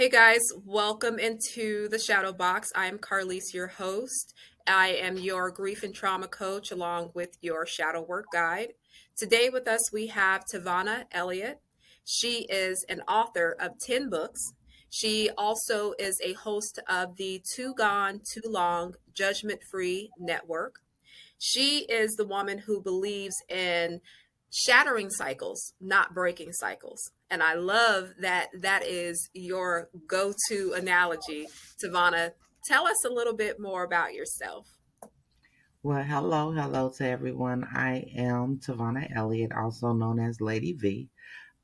Hey guys, welcome into the Shadow Box. I'm Carlise, your host. I am your grief and trauma coach along with your shadow work guide. Today with us we have Tivona Elliott. She is an author of 10 books. She also is a host of the Too Gone, Too Long Judgment Free Network. She is the woman who believes in shattering cycles, not breaking cycles. And I love that that is your go to analogy. Tavana, tell us a little bit more about yourself. Well, hello to everyone. I am Tivona Elliott, also known as Lady V.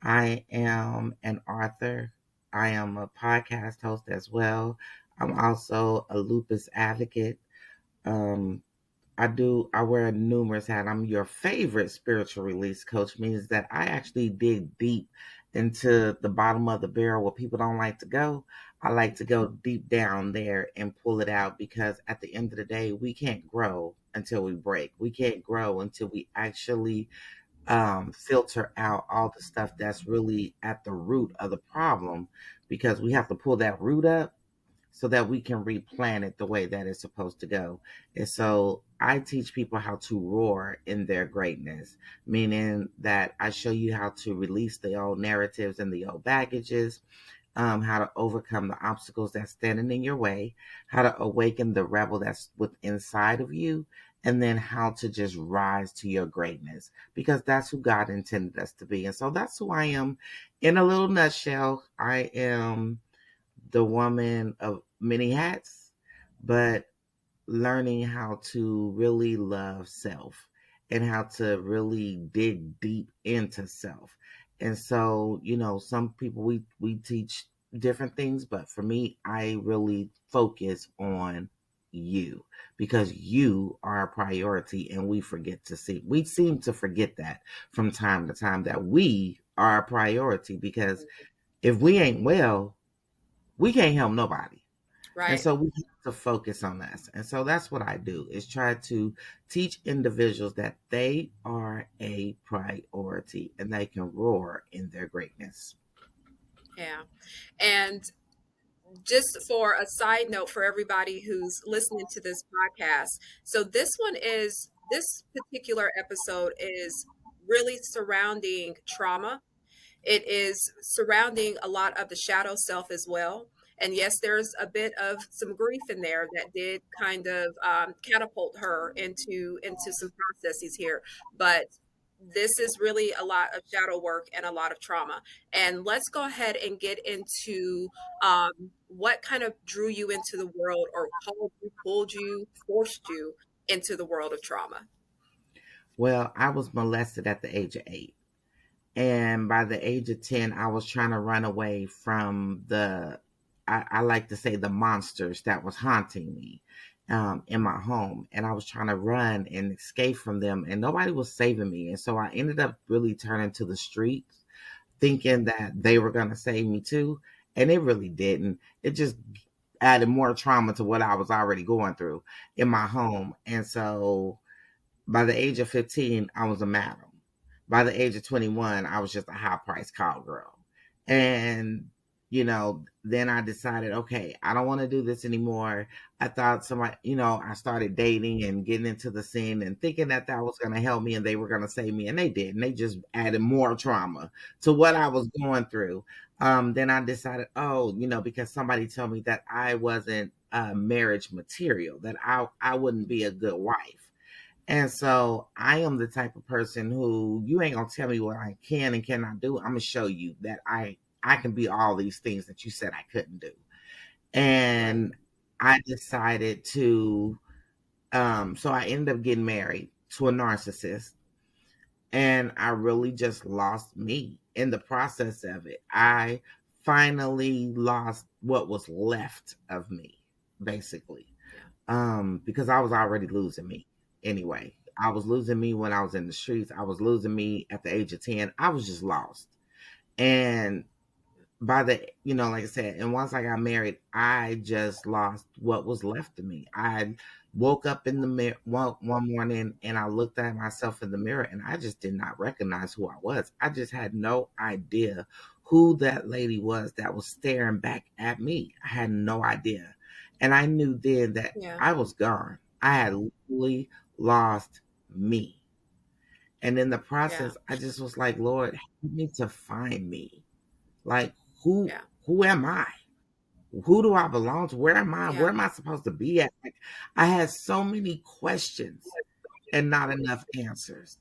I am an author. I am a podcast host as well. I'm also a lupus advocate. Um, I wear numerous hats. I'm your favorite spiritual release coach, means that I actually dig deep into the bottom of the barrel where people don't like to go. I like to go deep down there and pull it out because at the end of the day, we can't grow until we break. We can't grow until we actually filter out all the stuff that's really at the root of the problem because we have to pull that root up so that we can replant it the way that it's supposed to go. And so I teach people how to roar in their greatness, meaning that I show you how to release the old narratives and the old baggages, how to overcome the obstacles that's standing in your way, how to awaken the rebel that's within inside of you, and then how to just rise to your greatness because that's who God intended us to be. And so that's who I am in a little nutshell. I am the woman of many hats, but learning how to really love self and how to really dig deep into self. And so, some people we teach different things, but for me, I really focus on you because you are a priority and we seem to forget that from time to time that we are a priority because if we ain't well, we can't help nobody. And Right. so we have to focus on this. And so that's what I do is try to teach individuals that they are a priority and they can roar in their greatness. Yeah. And just for a side note for everybody who's listening to this podcast, so this particular episode is really surrounding trauma. It is surrounding a lot of the shadow self as well. And yes, there's a bit of some grief in there that did kind of catapult her into some processes here. But this is really a lot of shadow work and a lot of trauma. And let's go ahead and get into what kind of drew you into the world, or called you, pulled you, forced you into the world of trauma. Well, I was molested at the age of 8. And by the age of 10, I was trying to run away from I like to say, the monsters that was haunting me in my home. And I was trying to run and escape from them, and nobody was saving me. And so I ended up really turning to the streets, thinking that they were going to save me too. And it really didn't. It just added more trauma to what I was already going through in my home. And so by the age of 15, I was a madam. By the age of 21, I was just a high priced call girl. And, then I decided, okay, I don't want to do this anymore. I thought somebody, I started dating and getting into the scene and thinking that that was going to help me and they were going to save me. And they did. And they just added more trauma to what I was going through. Then I decided, oh, because somebody told me that I wasn't marriage material, that I wouldn't be a good wife. And so I am the type of person who you ain't gonna tell me what I can and cannot do. I'm gonna show you that I can be all these things that you said I couldn't do. Right. And I decided to so I ended up getting married to a narcissist, and I really just lost me in the process of it. I finally lost what was left of me, basically, Yeah. because I was already losing me anyway. I was losing me when I was in the streets. I was losing me at the age of 10. I was just lost. And by like I said, and once I got married, I just lost what was left of me. I woke up in the mirror one morning and I looked at myself in the mirror and I just did not recognize who I was. I just had no idea who that lady was that was staring back at me. I had no idea. And I knew then that Yeah. I was gone. I had literally lost me. And in the Yeah. process, I just was like, Lord, help me to find me. Like, who Yeah. who am I? Who do I belong to? Where am I? Where Yeah. am I supposed to be at? Like, I had so many questions and not enough answers.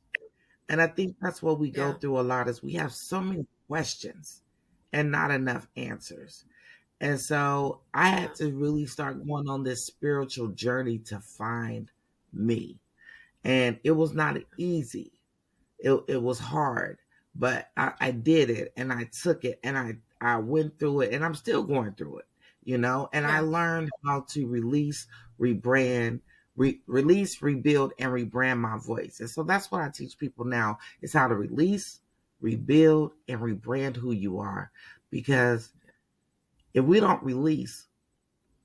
And I think that's what we go Yeah. through a lot is we have so many questions and not enough answers. And so I had Yeah. to really start going on this spiritual journey to find me. And it was not easy. It was hard, but I did it and I took it and I went through it and I'm still going through it, and I Yeah. learned how to release, rebrand, release, rebuild, and rebrand my voice. And so that's what I teach people now is how to release, rebuild, and rebrand who you are. Because if we don't release,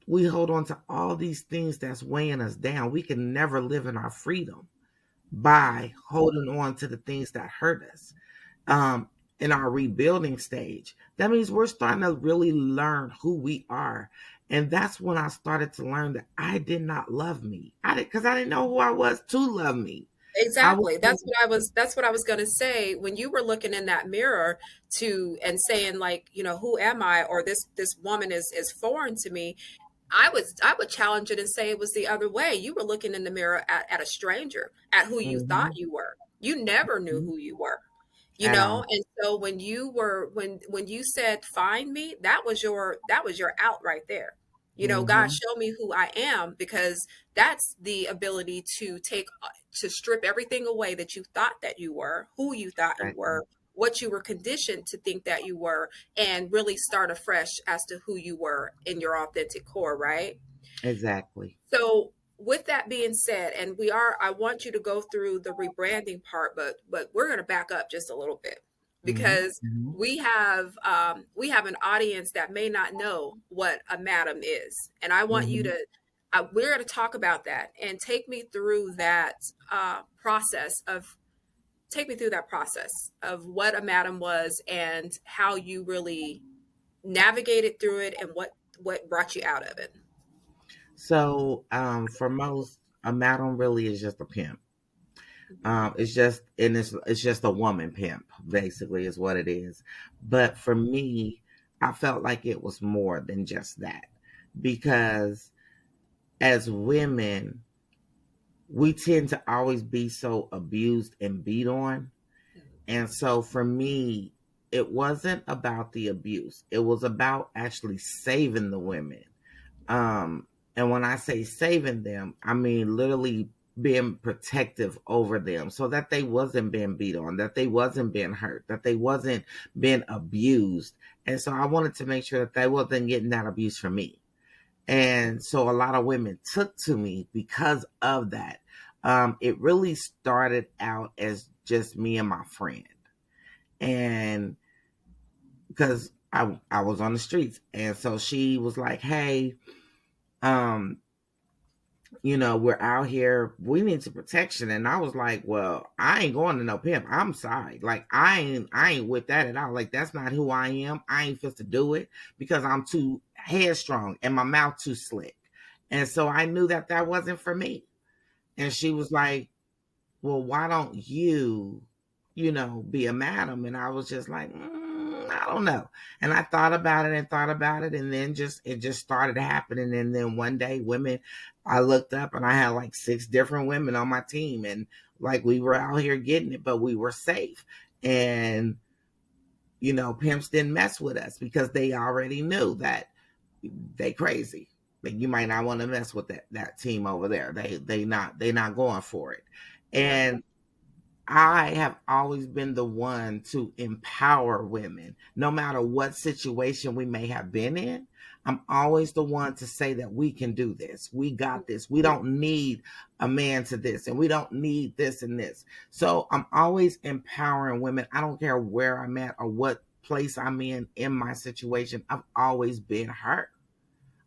we hold on to all these things that's weighing us down. We can never live in our freedom Yeah. by holding on to the things that hurt us. um, in our rebuilding stage. That means we're starting to really learn who we are. And that's when I started to learn that I did not love me. Because I didn't know who I was to love me. I was, Exactly. That's what I was going to say when you were looking in that mirror to and saying like, who am I, or this woman is foreign to me. I would challenge it and say it was the other way. You were looking in the mirror at a stranger, at who you thought mhm, you were. You never knew mhm, who you were. at all. And so when you said find me, that was your out right there. God, Hmm. show me who I am, because that's the ability to strip everything away that you thought that you were, who you thought you Exactly. were, what you were conditioned to think that you were, and really start afresh as to who you were in your authentic core, right? Exactly. So with that being said, and I want you to go through the rebranding part, but we're going to back up just a little bit, Hmm. because Hmm. we have an audience that may not know what a madam is, and I want you Hmm. to. We're going to talk about that and take me through that process of what a madam was and how you really navigated through it and what brought you out of it. So, for most, a madam really is just a pimp. Mhm. It's just a woman pimp, basically, is what it is. But for me, I felt like it was more than just that, because as women, we tend to always be so abused and beat on. And so for me, it wasn't about the abuse. It was about actually saving the women. And when I say saving them, I mean literally being protective over them so that they wasn't being beat on, that they wasn't being hurt, that they wasn't being abused. And so I wanted to make sure that they wasn't getting that abuse from me. And so a lot of women took to me because of that. It really started out as just me and my friend. And because I was on the streets. And so she was like, hey, um, we're out here. We need some protection. And I was like, well, I ain't going to no pimp. I'm sorry. Like, I ain't with that at all. Like, that's not who I am. I ain't fit to do it because I'm too headstrong and my mouth too slick. And so I knew that that wasn't for me. And she was like, well, why don't you, be a madam? And I was just like, I don't know. And I thought about it and thought about it. And then it just started happening. And then one day I looked up and I had like 6 different women on my team. And like we were out here getting it, but we were safe. And, pimps didn't mess with us because they already knew that they crazy. Like you might not want to mess with that team over there. They not going for it. Yeah. And I have always been the one to empower women, no matter what situation we may have been in. I'm always the one to say that we can do this. We got this. We don't need a man to this, and we don't need this and this. So I'm always empowering women. I don't care where I'm at or what place I'm in my situation. I've always been her.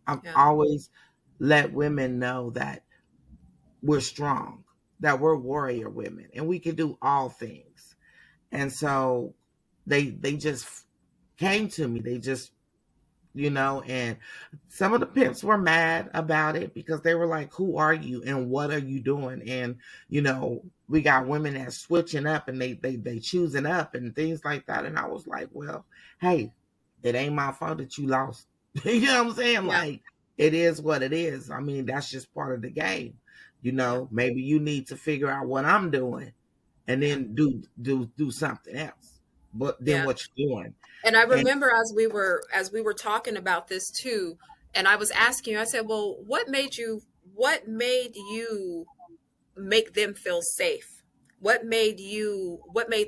I've Yeah. always let women know that we're strong, that we're warrior women, and we can do all things. And so they just came to me. They just, and some of the pimps were mad about it because they were like, who are you and what are you doing? And, we got women that's switching up and they choosing up and things like that. And I was like, well, hey, it ain't my fault that you lost. You know what I'm saying? Yeah, Like, it is what it is. I mean, that's just part of the game. yeah, Maybe you need to figure out what I'm doing and yeah, then do something else. But then yeah. what you're doing. And I And remember as we were talking about this too, and I was asking you, I said, "Well, what made you make them feel safe? What made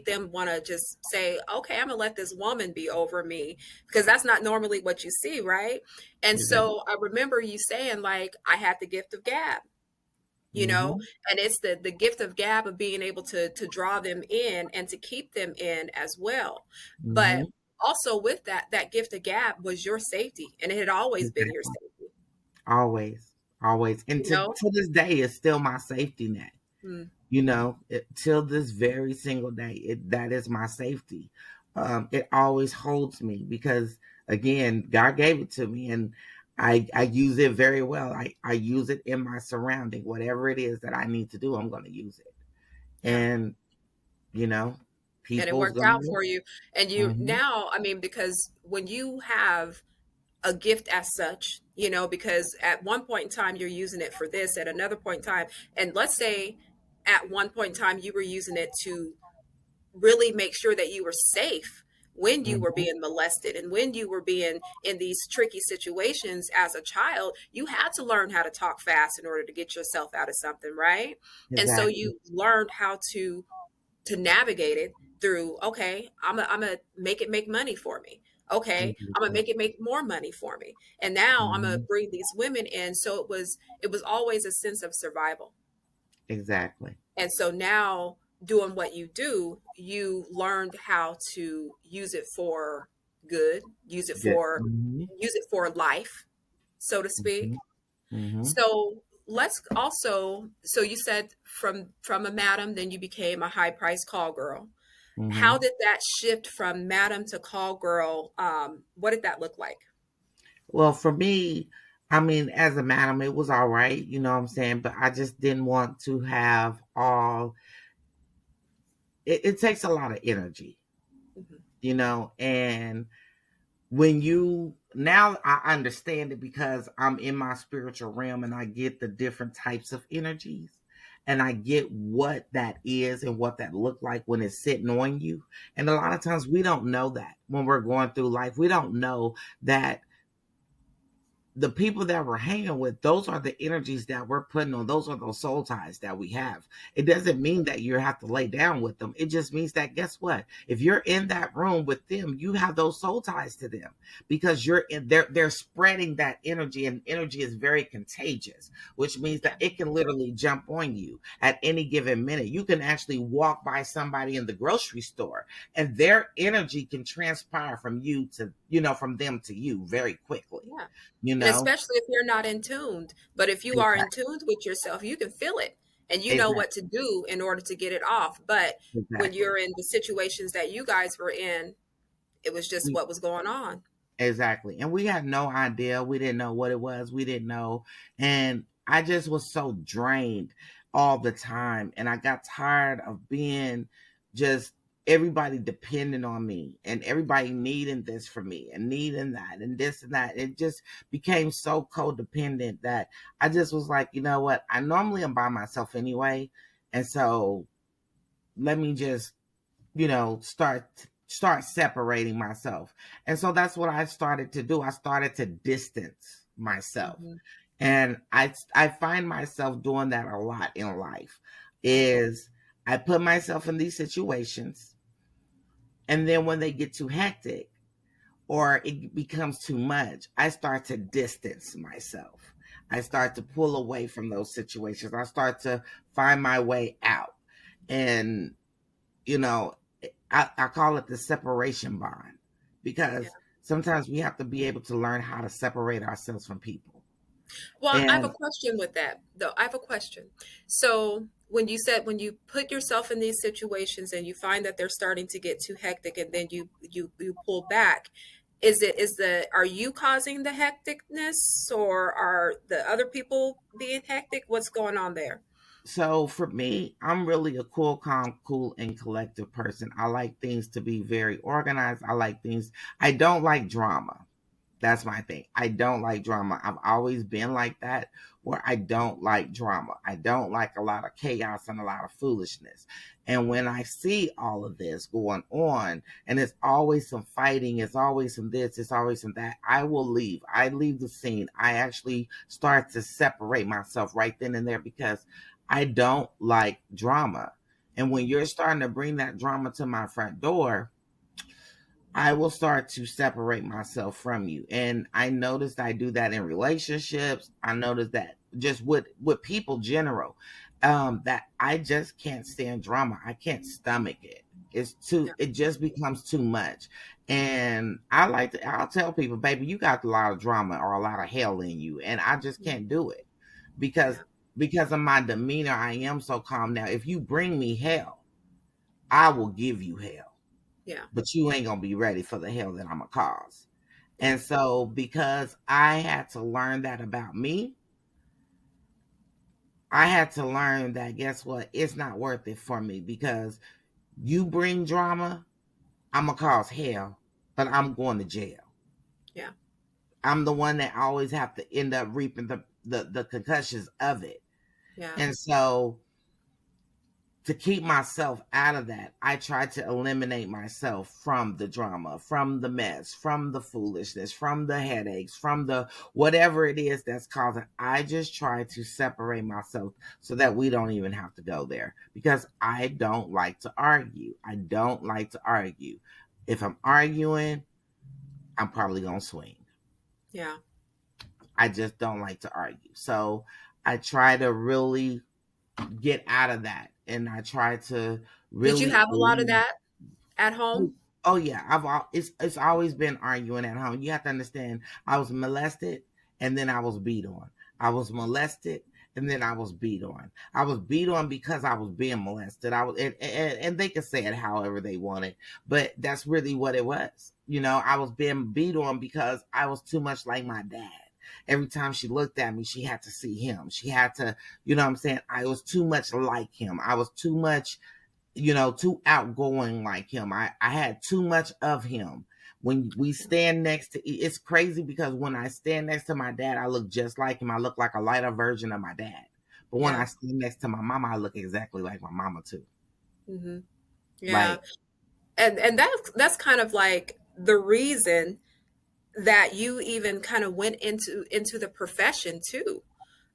them want to just say, okay, I'm gonna let this woman be over me? Because that's not normally what you see, right?" And exactly. so I remember you saying, like, I had the gift of gab, you know, Hmm. and it's the gift of gab of being able to draw them in and to keep them in as well. But Hmm. also with that gift of gab was your safety, and it had always been your Exactly. safety, Always, always, and you to know. to this day, it's still my safety net. Mm, Till this very single day, that is my safety. It always holds me because, again, God gave it to me, and I use it very well. I use it in my surrounding. Whatever it is that I need to do, I'm going to use it, yeah. and you know, And it people's worked gonna. out for you. And you Hmm. now, I mean, because when you have a gift as such, you know, because at one point in time you're using it for this, at another point in time, and let's say at one point in time you were using it to really make sure that you were safe when you were Hmm. being molested and when you were being in these tricky situations as a child, you had to learn how to talk fast in order to get yourself out of something, right? And so Exactly. you learned how to navigate it through, okay, I'm gonna make it make money for me. Okay, I'm gonna Exactly. make it make more money for me. And now I'm gonna Hmm. bring these women in. So it was always a sense of survival. Exactly. And so now doing what you do, you learned how to use it for good, Good. Hmm. use it for life, so to Hmm. speak. Hmm. So let's also, so you said from a madam, then you became a high price call girl. How Hmm. did that shift from madam to call girl? What did that look like? Well, for me, I mean, as a madam, it was all right, you know what I'm saying? But I just didn't want to have all, it takes a lot of energy, Mhm. and when you, now I understand it because I'm in my spiritual realm and I get the different types of energies. And I get what that is and what that look like when it's sitting on you. And a lot of times we don't know that when we're going through life. We don't know that the people that we're hanging with, those are the energies that we're putting on. Those are those soul ties that we have. It doesn't mean that you have to lay down with them. It just means that, guess what? If you're in that room with them, you have those soul ties to them because you're in, they're spreading that energy, and energy is very contagious, which means that Yeah, it can literally jump on you at any given minute. You can actually walk by somebody in the grocery store and their energy can transpire from you to, from them to you very quickly, yeah. you And know? especially if you're not in tuned. But if you are in Exactly. tuned with yourself, you can feel it and you know what Exactly. to do in order to get it off. But when Exactly. you're in the situations that you guys were in, it was just We what was going on. exactly. And we had no idea. We didn't know what it was. We didn't know. And I just was so drained all the time. And I got tired of being just everybody depending on me and everybody needing this from me and needing that and this and that. It just became so codependent that I just was like, you know what? I normally am by myself anyway. And so let me just, start separating myself. And so that's what I started to do. I started to distance myself. Hmm. And I find myself doing that a lot in life. Yeah, Is I put myself in these situations, and then when they get too hectic or it becomes too much, I start to distance myself. I start to pull away from those situations. I start to find my way out. And you know, I call it the separation bond yeah. because sometimes we have to be able to learn how to separate ourselves from people. Well, I have a And question with that, though. I have a question. So when you said when you put yourself in these situations and you find that they're starting to get too hectic and then you pull back, are you causing the hecticness or are the other people being hectic? What's going on there? So for me, I'm really a cool, calm, cool, and collective person. I like things to be very organized. I like things. I don't like drama. That's my thing. I don't like drama. I've always been like that, where I don't like drama. I don't like a lot of chaos and a lot of foolishness. And when I see all of this going on, and it's always some fighting, it's always some this, it's always some that, I will leave. I leave the scene. I actually start to separate myself right then and there because I don't like drama. And when you're starting to bring that drama to my front door, I will start to separate myself from you. And I noticed I do that in relationships. I noticed that just with people general, that I just can't stand drama. I can't stomach it. Yeah, It just becomes too much. And I'll tell people, baby, you got a lot of drama or a lot of hell in you. And I just yeah, can't do it because yeah, because of my demeanor. I am so calm now. If you bring me hell, I will give you hell, yeah, but you ain't gonna be ready for the hell that I'm gonna cause. yeah, And so, because I had to learn that about me, I had to learn that guess what? It's not worth it for me because you bring drama, I'm gonna cause hell, but I'm going to jail. yeah, I'm the one that always have to end up reaping the concussions of it. yeah, And so, to keep myself out of that, I try to eliminate myself from the drama, from the mess, from the foolishness, from the headaches, from the whatever it is that's causing. I just try to separate myself so that we don't even have to go there because I don't like to argue. I don't like to argue. If I'm arguing, I'm probably going to swing. yeah. I just don't like to argue. So I try to really get out of that and I try to Did you really have a lot of that at home? Oh yeah, it's always been arguing at home. You have to understand. I was molested, and then I was beat on. I was molested, and then I was beat on. I was beat on because I was being molested. And they can say it however they wanted, but that's really what it was. I was being beat on because I was too much like my dad. Every time she looked at me, she had to see him. She had to, what I'm saying? I was too much like him. I was too much too outgoing like him. I had too much of him. When we stand next to, it's crazy because when I stand next to my dad, I look just like him. I look like a lighter version of my dad. But when I Yeah. stand next to my mama, I look exactly like my mama too. Hmm. Yeah. Like, And that's kind of like the reason that you even kind of went into the profession too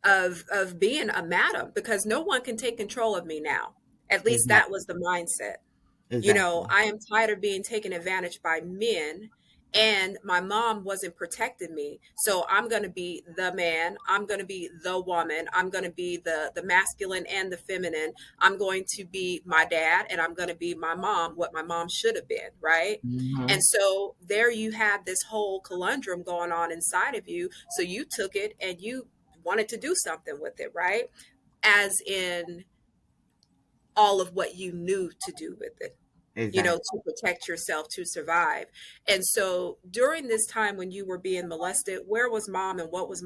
of being a madam because no one can take control of me now. At least that exactly, was the mindset. exactly. I am tired of being taken advantage by men, and my mom wasn't protecting me. So I'm going to be the man, I'm going to be the woman, I'm going to be the masculine and the feminine. I'm going to be my dad and I'm going to be my mom, what my mom should have been, right? Hmm. And so there you have this whole conundrum going on inside of you. So you took it and you wanted to do something with it, right? As in all of what you knew to do with it, Exactly. to protect yourself, to survive. And so during this time when you were being molested, where was mom and what was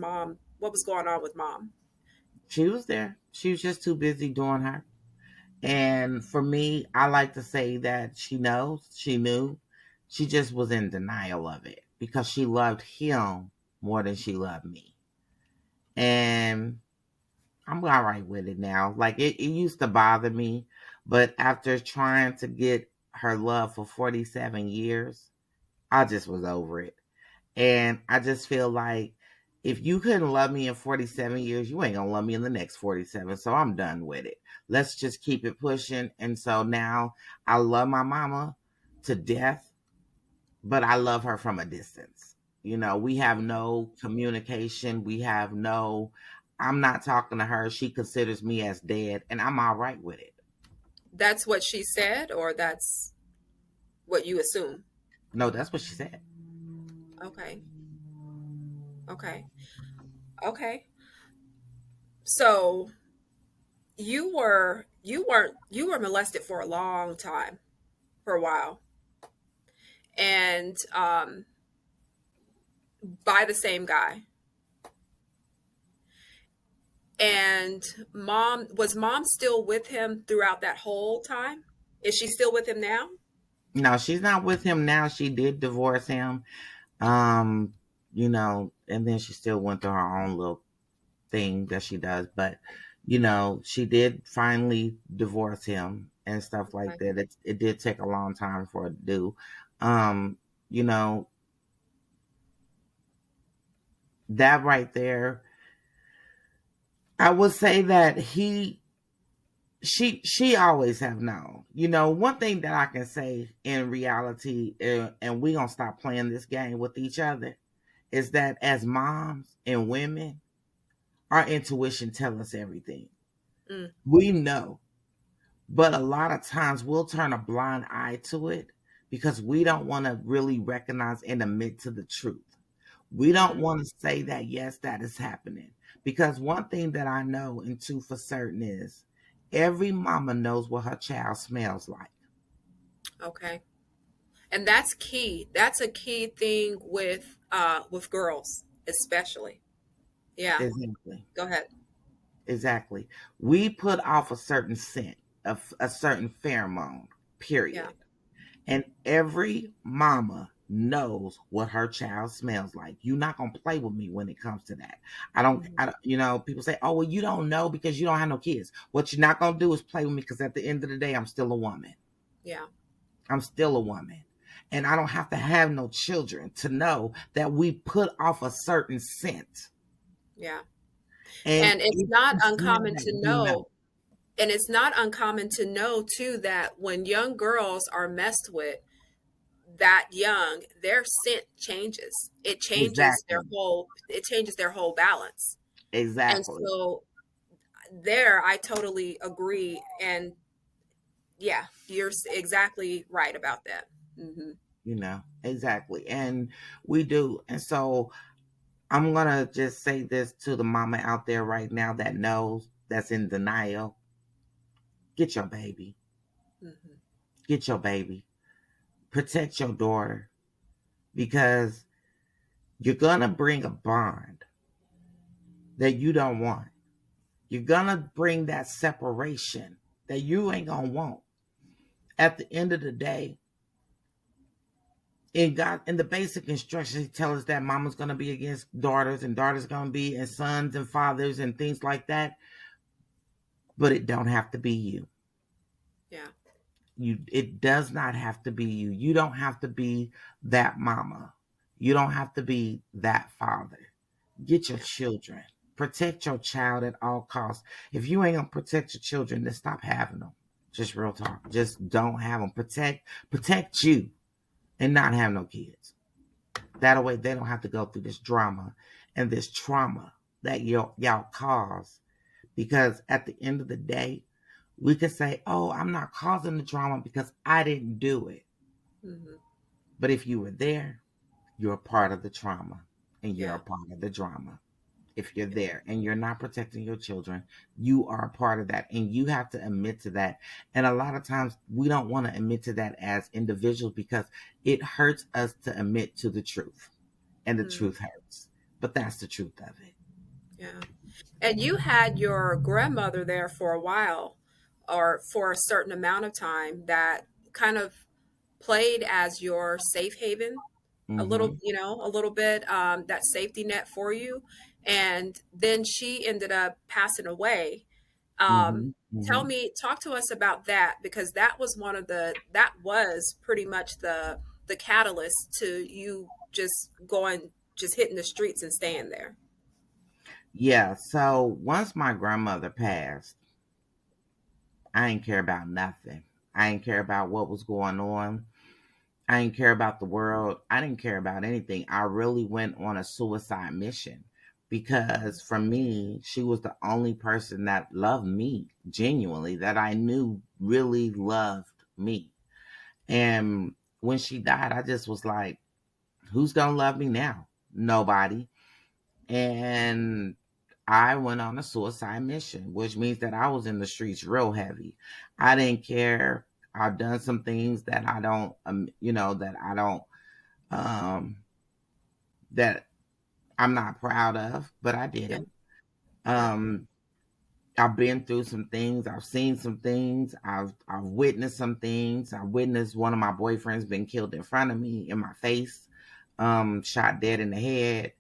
going on with mom? She was there. She was just too busy doing her. And for me, I like to say that she knows, she knew, she just was in denial of it because she loved him more than she loved me. And I'm all right with it now. Like it used to bother me, but after trying to get her love for 47 years, I just was over it. And I just feel like if you couldn't love me in 47 years, you ain't gonna love me in the next 47. So I'm done with it. Let's just keep it pushing. And so now I love my mama to death, but I love her from a distance. We have no communication. I'm not talking to her. She considers me as dead, and I'm all right with it. That's what she said, or that's what you assume? No, that's what she said. Okay. Okay. Okay. So you were molested for a long time, for a while, and by the same guy. And mom still with him throughout that whole time? Is she still with him now? No, she's not with him now. She did divorce him. Um, and then she still went through her own little thing that she does, but she did finally divorce him and stuff like Okay. that. It did take a long time for it to do. Um, you know, that right there, I would say that she always have known. One thing that I can say in reality, and we gonna stop playing this game with each other, is that as moms and women, our intuition tells us everything. Mm, We know, but a lot of times we'll turn a blind eye to it because we don't want to really recognize and admit to the truth. We don't mm, want to say that, yes, that is happening. Because one thing that I know and two for certain is every mama knows what her child smells like. okay. And that's key. That's a key thing with girls, especially. Yeah. Exactly. Go ahead. Exactly. We put off a certain scent, a certain pheromone, Yeah. period. And every mama knows what her child smells like. You're not gonna play with me when it comes to that. Mhm. I don't, people say, oh, well, you don't know because you don't have no kids. What you're not gonna do is play with me because at the end of the day, I'm still a woman. Yeah. I'm still a woman. And I don't have to have no children to know that we put off a certain scent. Yeah. And And it's if not you smell uncommon that, to you know. know, and it's not uncommon to know too that when young girls are messed with that young, their scent changes. Exactly. It changes their whole balance. And Exactly. so there I totally agree. And yeah, you're exactly right about that. Hmm. Exactly. And we do. And so I'm gonna just say this to the mama out there right now that knows, that's in denial. Get your baby. Hmm. Get your baby. Protect your daughter because you're gonna bring a bond that you don't want. You're gonna bring that separation that you ain't gonna want. At the end of the day, in the basic instructions, he tells us that mama's gonna be against daughters and daughters gonna be and sons and fathers and things like that. But it don't have to be you. Yeah. It does not have to be you. You don't have to be that mama. You don't have to be that father. Get your Yeah. children. Protect your child at all costs. If you ain't gonna protect your children, then stop having them. Just real talk. Just don't have them. Protect you and not have no kids. That way they don't have to go through this drama and this trauma that y'all cause. Because at the end of the day, we could say, oh, I'm not causing the drama because I didn't do it. Hmm. But if you were there, you're a part of the trauma and you're a Yeah. part of the drama. If you're Yeah. there and you're not protecting your children, you are a part of that and you have to admit to that. And a lot of times we don't want to admit to that as individuals because it hurts us to admit to the truth, and the Mm, truth hurts. But that's the truth of it. yeah. And you had your grandmother there for a while, or for a certain amount of time, that kind of played as your safe haven, a little, Mm-hmm. a little bit, that safety net for you. And then she ended up passing away. Mm-hmm. Mm-hmm. Talk to us about that, because that was pretty much the catalyst to you just hitting the streets and staying there. Yeah. So once my grandmother passed, I ain't care about nothing. I ain't care about what was going on. I didn't care about the world. I didn't care about anything. I really went on a suicide mission because for me, she was the only person that loved me genuinely, that I knew really loved me. And when she died, I just was like, who's going to love me now? Nobody. And I went on a suicide mission, which means that I was in the streets real heavy. I didn't care. I've done some things that I don't, that I don't, um, that I'm not proud of, but I did Yeah. them. Yeah. Um, I've been through some things. I've seen some things. I've witnessed some things. I witnessed one of my boyfriends being killed in front of me in my face, shot dead in the head.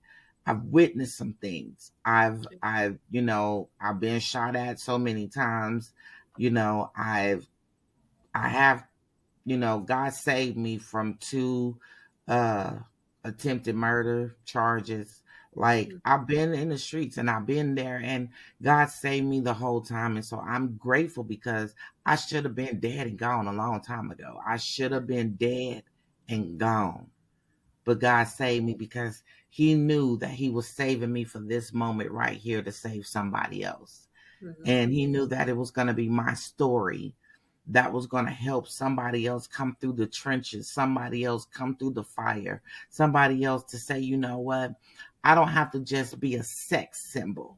I've witnessed some things. I've been shot at so many times. I have God saved me from two uh attempted murder charges. Like, Mhm. I've been in the streets and I've been there, and God saved me the whole time. And so I'm grateful, because I should have been dead and gone a long time ago. I should have been dead and gone. But God saved me because he knew that he was saving me for this moment right here to save somebody else. Mhm. And he knew that it was going to be my story that was going to help somebody else come through the trenches, somebody else come through the fire, somebody else to say, you know what? I don't have to just be a sex symbol.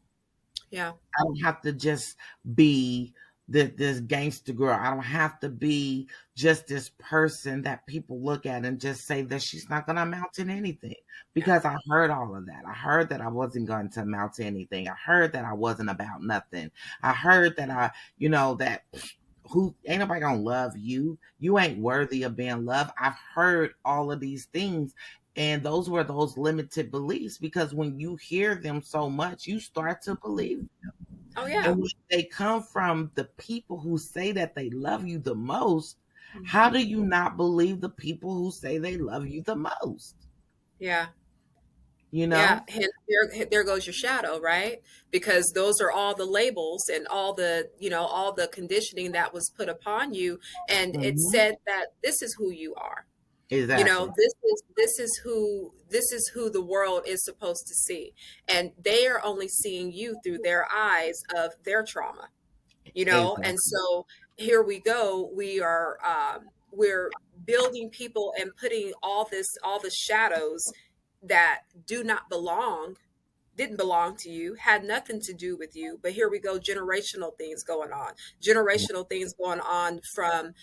Yeah. I don't have to just be this gangster girl. I don't have to be just this person that people look at and just say that she's not going to amount to anything. Yeah. Because I heard all of that. I heard that I wasn't going to amount to anything. I heard that I wasn't about nothing. I heard that that who ain't nobody gonna love you. You ain't worthy of being loved. I've heard all of these things. And those were those limited beliefs, because when you hear them so much, you start to believe. Oh yeah. And when they come from the people who say that they love you the most, how Mhm. do you not believe the people who say they love you the most? Yeah. You Yeah, know? hence there goes your shadow, right? Because those are all the labels and all the, all the conditioning that was put upon you, and it Hmm. said that this is who you are. Exactly. This is who the world is supposed to see. And they are only seeing you through their eyes of their trauma. And Exactly. so here we go, we're building people and putting all the shadows that do not belong, didn't belong to you, had nothing to do with you. But here we go, generational things going on from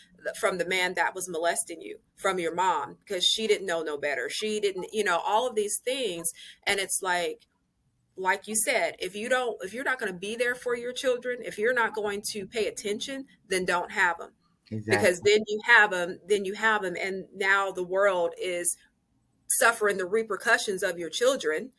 the man that was molesting you, from your mom, because she didn't know no better, she didn't, all of these things. And it's like you said, if you're not going to be there for your children, if you're not going to pay attention, then don't have them. Because Exactly. then you have them, and now the world is suffering the repercussions of your children,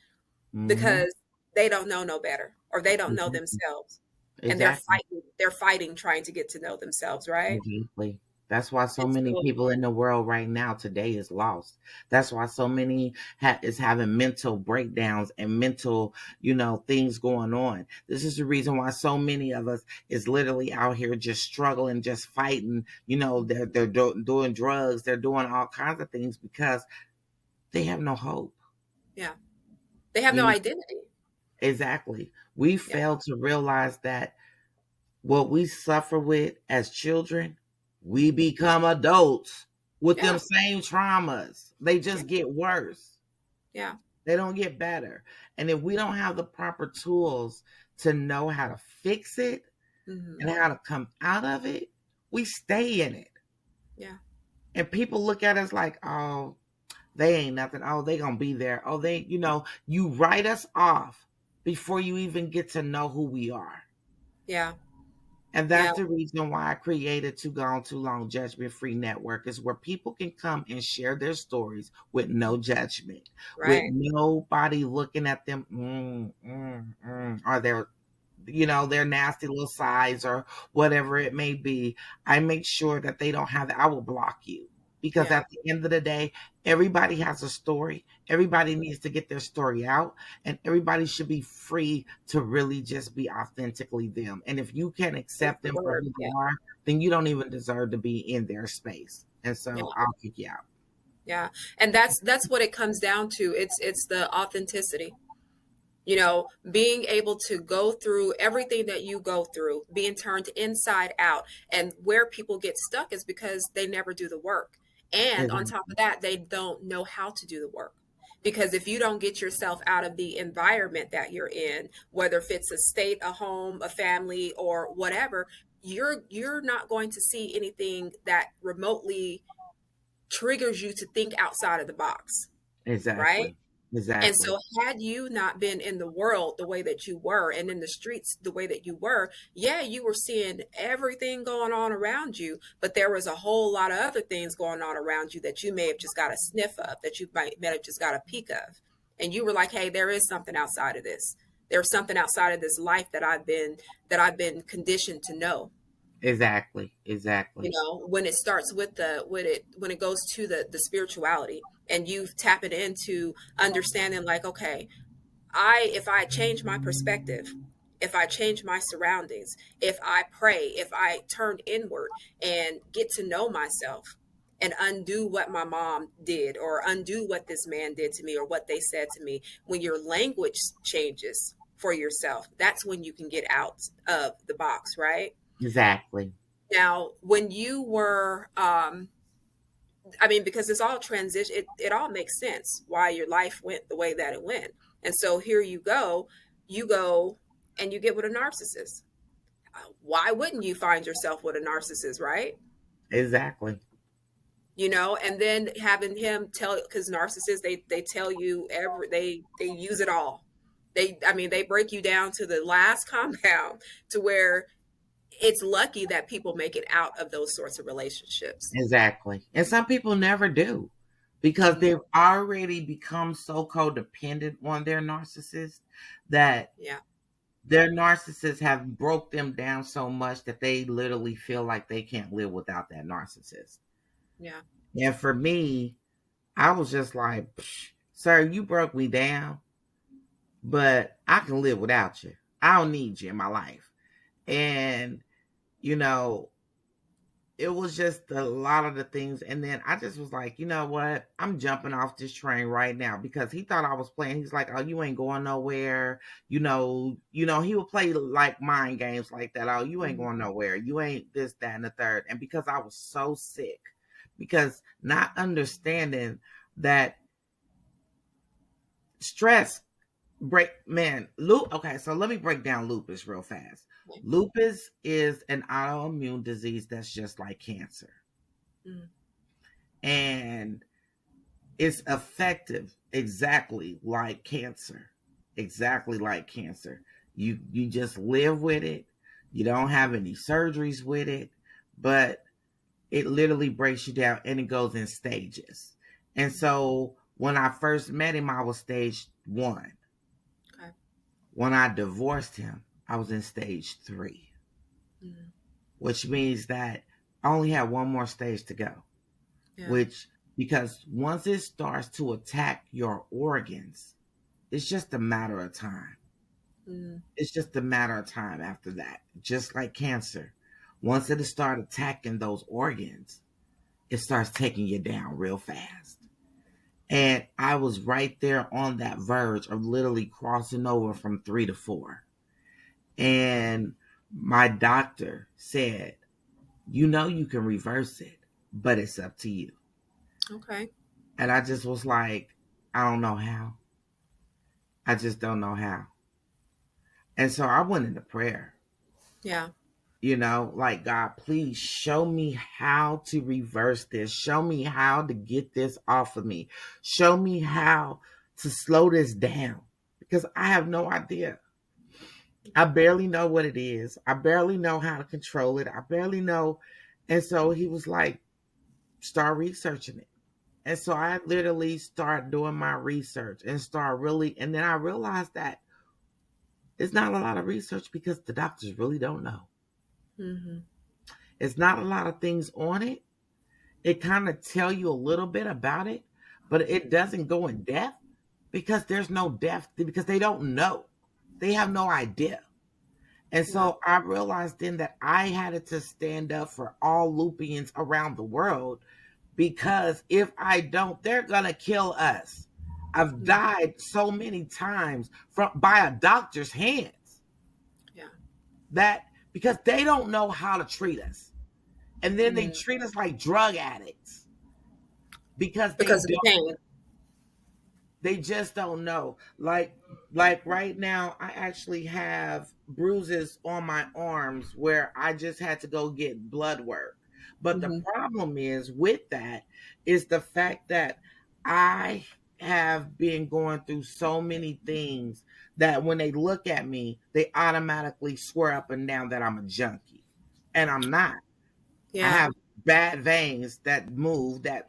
Hmm. because they don't know no better, or they don't know Exactly. themselves, and they're Exactly. fighting they're fighting trying to get to know themselves, right? Exactly. That's why so And many so people in the world right now today is lost. That's why so many is having mental breakdowns and mental, things going on. This is the reason why so many of us is literally out here just struggling, just fighting. They're doing drugs, they're doing all kinds of things because they have no hope. yeah, they have You no know, identity. exactly. We Yeah. fail to realize that what we suffer with as children, we Mhm. become adults with them Yeah. same traumas. They Yeah. just get worse. Yeah. They don't get better. And if we don't have the proper tools to know how to fix it Hmm. and how to come out of it, we stay in it. Yeah. And people look at us like, oh, they ain't nothing. Oh, they gonna be there. Oh, you write us off before you even get to know who we are. Yeah. And Yeah. that's the reason why I created Too Gone Too Long Judgment Free Network, is where people can come and share their stories with no judgment, with Right. nobody looking at them, or their nasty little size or whatever it may be. I make sure that they don't have that. I will block you, because Yeah. at the end of the day, everybody has a story. Everybody needs to get their story out, and everybody should be free to really just be authentically them. And if you can't That's accept the them for word. who Yeah. they are, then you don't even deserve to be in their space. And Yeah. so I'll kick you out. Yeah. And that's what it comes down to. It's the authenticity. Being able to go through everything that you go through, being turned inside out. And where people get stuck is because they never do the work. And on top Exactly. of that, they don't know how to do the work. Because if you don't get yourself out of the environment that you're in, whether if it's a state, a home, a family, or whatever, you're not going to see anything that remotely triggers you to think outside of the box, right? Exactly. And Exactly. so, had you not been in the world the way that you were and in the streets the way that you were, yeah, you were seeing everything going on around you, but there was a whole lot of other things going on around you that you may have just got a sniff of, that you might have just got a peek of. And you were like, hey, there is something outside of this. There's something outside of this life that I've been conditioned to know. Exactly. Exactly. When it starts with when it goes to the spirituality, and you tap it into understanding, like, okay, if I change my perspective, if I change my surroundings, if I pray, if I turn inward and get to know myself and undo what my mom did, or undo what this man did to me, or what they said to me, when your language changes for yourself, that's when you can get out of the box, right? Exactly. Now, when you were, I mean, because it's all transition, it all makes sense why your life went the way that it went. And so here you go and you get with a narcissist. Why wouldn't you find yourself with a narcissist, right? Exactly. And then having him tell, because narcissists, they tell you they use it all. I mean, they break you down to the last compound, to where it's lucky that people make it out of those sorts of relationships. Exactly. And some people never do because Hmm. they've already become so codependent on their narcissist that Yeah, their narcissists have broke them down so much that they literally feel like they can't live without that narcissist. yeah. And for me, I was just like, "Psh, sir, you broke me down, but I can live without you. I don't need you in my life." And, you know, it was just a lot of the things. And then I just was like, you know what? I'm jumping off this train right now because he thought I was playing. He's like, oh, you ain't going nowhere. He would play like mind games like that. Oh, you ain't Mhm. going nowhere. You ain't this, that, and the third. And because I was so sick, because not understanding that stress break man, okay, so let me break down lupus real fast. Okay. Lupus is an autoimmune disease that's just like cancer. Mm. And it's effective exactly like cancer. Exactly like cancer. You just live with it. You don't have any surgeries with it, but it literally breaks you down and it goes in stages. And so when I first met him, I was stage 1. Okay. When I divorced him, I was in stage 3, Mm. which means that I only had one more stage to go. Yeah. Which, because once it starts to attack your organs, it's just a matter of time. Mm. It's just a matter of time after that. Just like cancer. Once it starts attacking those organs, it starts taking you down real fast. And I was right there on that verge of literally crossing over from 3 to 4. And my doctor said, you can reverse it, but it's up to you. Okay. And I just was like, I don't know how. I just don't know how. And so I went into prayer, Yeah. like, God, please show me how to reverse this. Show me how to get this off of me. Show me how to slow this down because I have no idea. I barely know what it is. I barely know how to control it. I barely know. And so he was like, start researching it. And so I literally start doing my research and start really, and then I realized that it's not a lot of research because the doctors really don't know. Hmm. It's not a lot of things on it. It kind of tell you a little bit about it, but it doesn't go in depth because there's no depth because they don't know. They have no idea. And Yeah. so I realized then that I had to stand up for all Lupians around the world because if I don't, they're gonna kill us. I've Hmm. died so many times from by a doctor's hands Yeah. that because they don't know how to treat us. And then they Mm. treat us like drug addicts because Because of the pain. They just don't know. Like right now, I actually have bruises on my arms where I just had to go get blood work. But the Hmm. problem is with that is the fact that I have been going through so many things that when they look at me, they automatically swear up and down that I'm a junkie. And I'm not. I Yeah, have bad veins that move, that,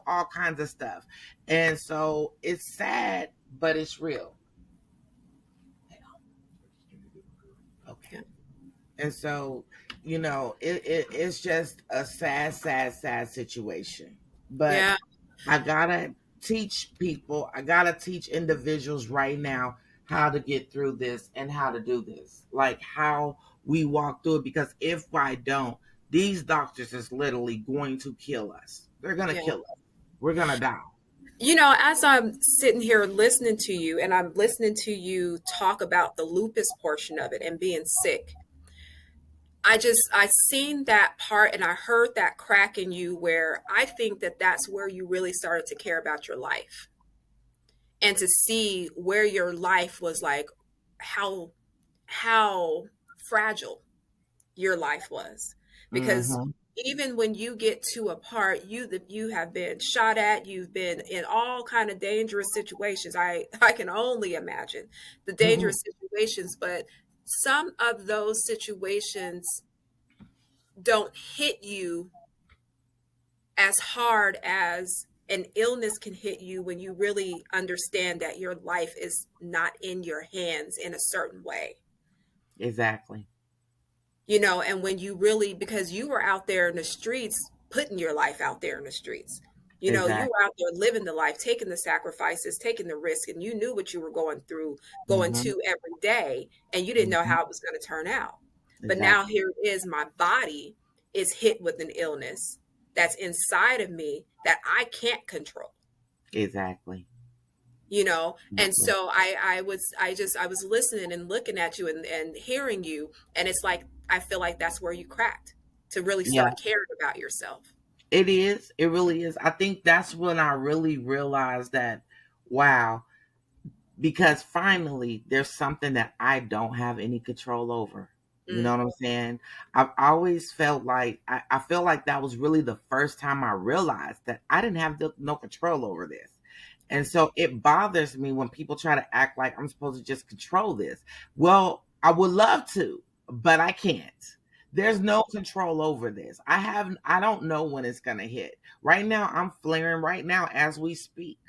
all kinds of stuff. And so it's sad, but it's real. Okay. yeah, And so, it's just a sad, sad, sad situation. But yeah, I gotta teach people, I gotta teach individuals right now how to get through this and how to do this, like how we walk through it. Because if I don't, these doctors is literally going to kill us. They're gonna yeah. kill us. We're gonna die. As I'm sitting here listening to you and I'm listening to you talk about the lupus portion of it and being sick, I seen that part and I heard that crack in you where I think that that's where you really started to care about your life and to see where your life was like how how fragile your life was, because Mm-hmm. even when you get to a part, you have been shot at, you've been in all kind of dangerous situations. I can only imagine the dangerous situations, but some of those situations don't hit you as hard as an illness can hit you when you really understand that your life is not in your hands in a certain way. Exactly. And when you really, because you were out there in the streets, putting your life out there in the streets, you Exactly. were out there living the life, taking the sacrifices, taking the risk, and you knew what you were going through, going Mm-hmm. to every day, and you didn't know Mm-hmm. how it was going to turn out. But now Exactly. here it is, my body is hit with an illness that's inside of me that I can't control. Exactly. And Exactly. so I was listening and looking at you and hearing you, and it's like I feel like that's where you cracked to really Yeah, start caring about yourself. it is. It really is. I think that's when I really realized that, wow, because finally there's something that I don't have any control over. You know Mm, what I'm saying? I've always felt like I feel like that was really the first time I realized that I didn't have no control over this. And yeah, so it bothers me when people try to act like I'm supposed to just control this. Well, I would love to, but I can't. There's no control over this. I don't know when it's gonna hit. Right now, I'm flaring right now as we speak.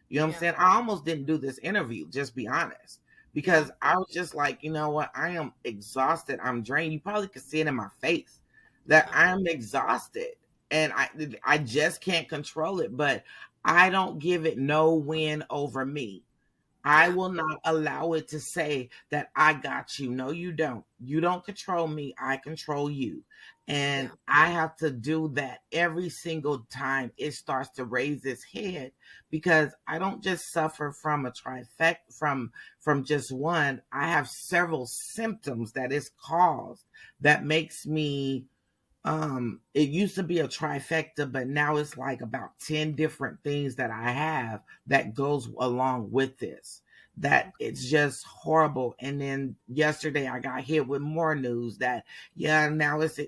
You know what I'm yeah, saying? I almost didn't do this interview, just be honest, yeah, because I was just like, you know what? I am exhausted. I'm drained. You probably could see it in my face that yeah, I am exhausted and I just can't control it, but I don't give it no win over me. I yeah, will not allow it to say that I got you. No, you don't. You don't control me. I control you. And yeah, I have to do that every single time it starts to raise its head, because I don't just suffer from a trifecta from just one. I have several symptoms that is caused that makes me, it used to be a trifecta, but now it's like about 10 different things that I have that goes along with this, that okay, it's just horrible. And then yesterday I got hit with more news that, yeah, now it's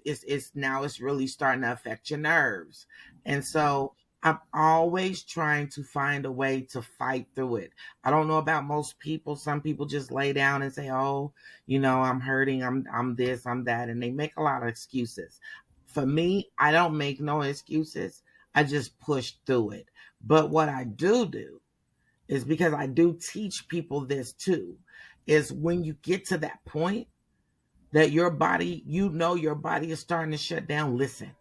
now it's really starting to affect your nerves. And yeah, so I'm always trying to find a way to fight through it. I don't know about most people. Some people just lay down and say, oh, I'm hurting, I'm this, I'm that, and they make a lot of excuses. For me, I don't make no excuses. I just push through it. But what I do is, because I do teach people this too, is when you get to that point that your body, your body is starting to shut down, listen.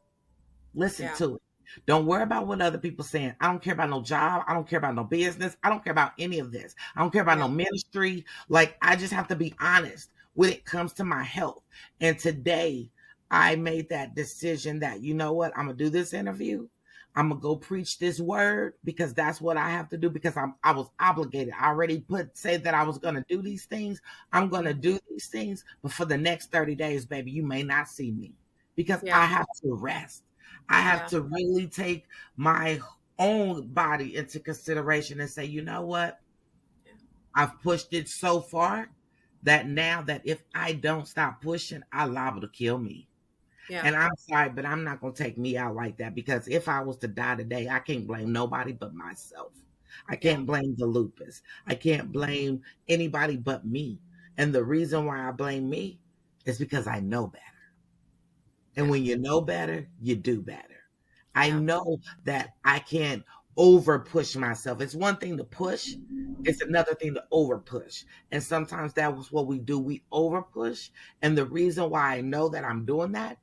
Listen yeah, to it. Don't worry about what other people saying. I don't care about no job. I don't care about no business. I don't care about any of this. I don't care about yeah, no ministry. Like, I just have to be honest when it comes to my health. And today I made that decision that, you know what, I'm gonna do this interview. I'm gonna go preach this word, because that's what I have to do, because I was obligated. I already say that I was gonna do these things. I'm gonna mhm, do these things, but for the next 30 days, baby, you may not see me, because yeah, I have to rest. I have yeah, to really take my own body into consideration and say, you know what? I've pushed it so far that now that if I don't stop pushing, I liable to kill me. Yeah. And I'm sorry, but I'm not gonna take me out like that, because if I was to die today, I can't blame nobody but myself. I Yeah. can't blame the lupus. I can't blame anybody but me. And the reason why I blame me is because I know better. And Yeah. when you know better, you do better. I Yeah. know that I can't over push myself. It's one thing to push, it's another thing to over push. And sometimes that was what we do. We over push. And the reason why I know that I'm doing that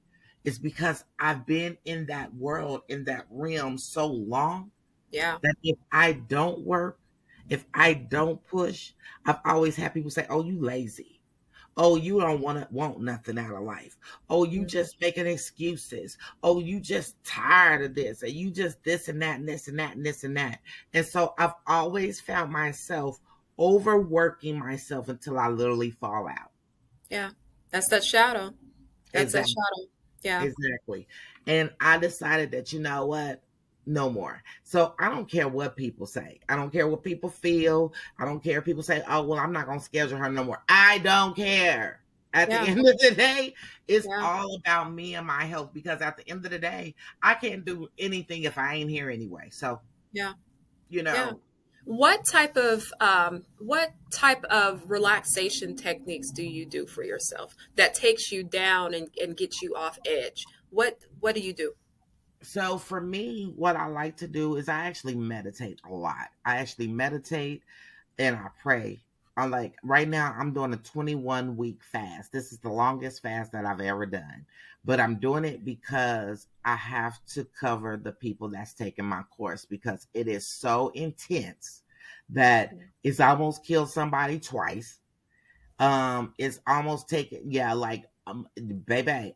is because I've been in that world, in that realm so long, Yeah. that if I don't work, if I don't push, I've always had people say, "Oh, you lazy. Oh, you don't want nothing out of life. Oh, you Mhm. just making excuses. Oh, you just tired of this, and you just this and that and this and that and this and that." And so I've always found myself overworking myself until I literally fall out. Yeah. That's that shadow. That's that Exactly. shadow. Yeah. Exactly. And I decided that, you know what? No more. So I don't care what people say. I don't care what people feel. I don't care if people say, "Oh, well, I'm not going to schedule her no more." I don't care. At the Yeah. end of the day, it's Yeah. all about me and my health, because at the end of the day, I can't do anything if I ain't here anyway. So, Yeah. you Yeah. know, What type of relaxation techniques do you do for yourself that takes you down and gets you off edge? What do you do? so for me, what I like to do is I actually meditate a lot. I actually meditate and I pray. I'm like, right now, I'm doing a 21-week fast. This is the longest fast that I've ever done. But I'm doing it because I have to cover the people that's taking my course, because it is so intense that it's almost killed somebody twice. It's almost taken, yeah, like, baby,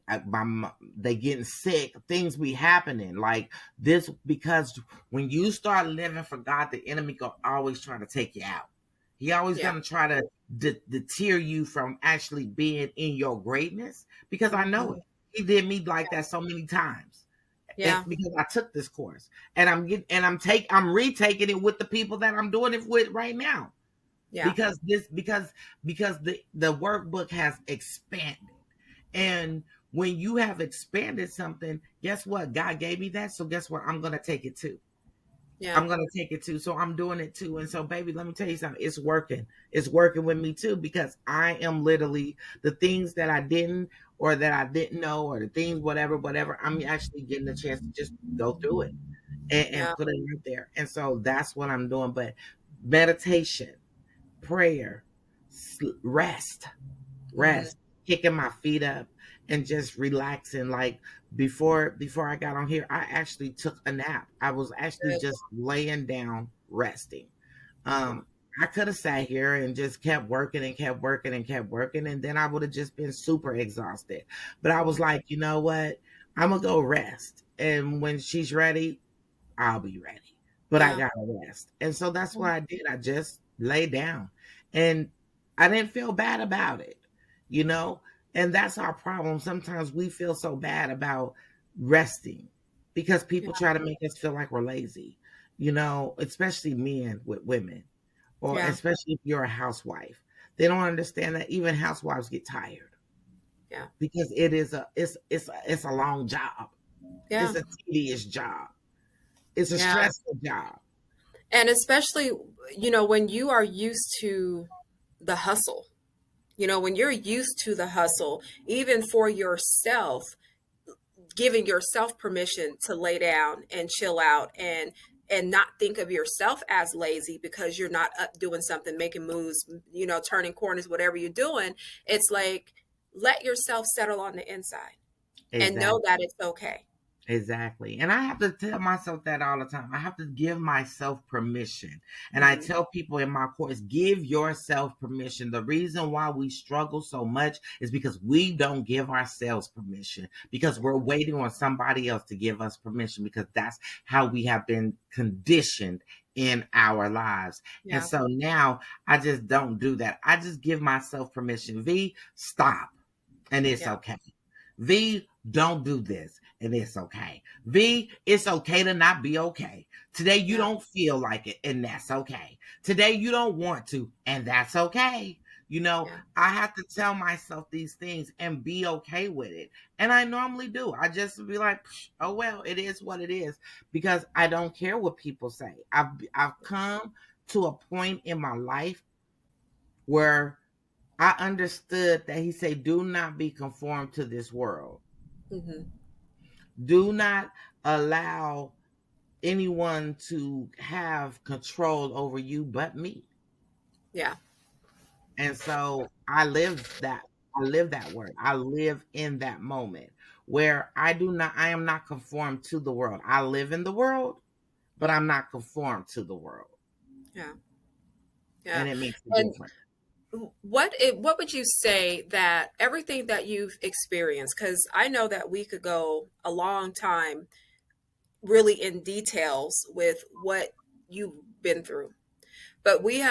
they getting sick, things be happening like this, because when you start living for God, the enemy go always try to take you out. He always Yeah. gonna try to deter you from actually being in your greatness, because I know Mhm. it. He did me like that so many times. And Yeah. because I took this course, and I'm retaking it with the people that I'm doing it with right now, Yeah. because the workbook has expanded. And when you have expanded something, guess what? God gave me that, so guess what? I'm going to take it too. Yeah. I'm going to take it too. So I'm doing it too. And so, baby, let me tell you something. It's working. It's working with me too, because I am literally the things that I didn't, or that I didn't know, or the things, whatever, I'm actually getting a chance to just go through it, and Yeah. put it out there. And so that's what I'm doing. But meditation, prayer, rest, Mhm. kicking my feet up and just relaxing. Like, before I got on here, I actually took a nap. I was actually Good. just laying down resting. Yeah. Um, I could have sat here and just kept working and kept working and kept working, and then I would have just been super exhausted. But I was Mhm. like, you know what? I'm gonna go rest. And when she's ready, I'll be ready. But I Yeah. gotta rest. And so that's Mm. what I did. I just lay down. And I didn't feel bad about it, you know? And that's our problem. Sometimes we feel so bad about resting, because Yeah. people try to make us feel like we're lazy, especially men with women, or Yeah. especially if you're a housewife. They don't understand that even housewives get tired, Yeah. because it's a long job. Yeah. It's a tedious job. It's a Yeah. stressful job. And especially, when you are used to the hustle, when you're used to the hustle, even for yourself, giving yourself permission to lay down and chill out and not think of yourself as lazy because you're not up doing something, making moves, turning corners, whatever you're doing. It's like, let yourself settle on the inside and know Exactly. that it's okay. Exactly. And I have to tell myself that all the time. I have to give myself permission. And I Hmm. tell people in my course, give yourself permission. The reason why we struggle so much is because we don't give ourselves permission, because we're waiting on somebody else to give us permission, because that's how we have been conditioned in our lives. And Yeah. so now I just don't do that. I just give myself permission. V, stop. And it's Yeah. okay. V, don't do this. and it's okay. V, it's okay to not be okay. Today you Yeah. don't feel like it, and that's okay. Today you don't want to, and that's okay. Yeah. I have to tell myself these things and be okay with it. And I normally do. I just be like, oh well, it is what it is, because I don't care what people say. I've come to a point in my life where I understood that he said, do not be conformed to this world. Hmm. Do not allow anyone to have control over you but me. Yeah. And so I live that word. I live in that moment where I am not conformed to the world. I live in the world, but I'm not conformed to the world. Yeah. Yeah. And it makes a And difference. what would you say that everything that you've experienced, because I know that we could go a long time really in details with what you've been through, but we've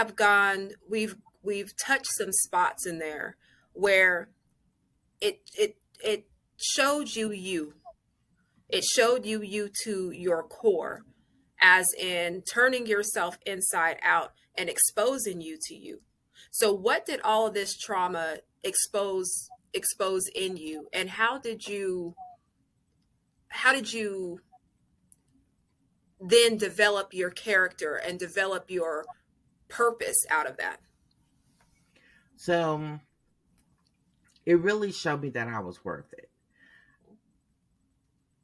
touched some spots in there where it showed you it showed you to your core, as in turning yourself inside out and exposing you to you. So what did all of this trauma expose in you, and how did you then develop your character and develop your purpose out of that? So it really showed me that I was worth it.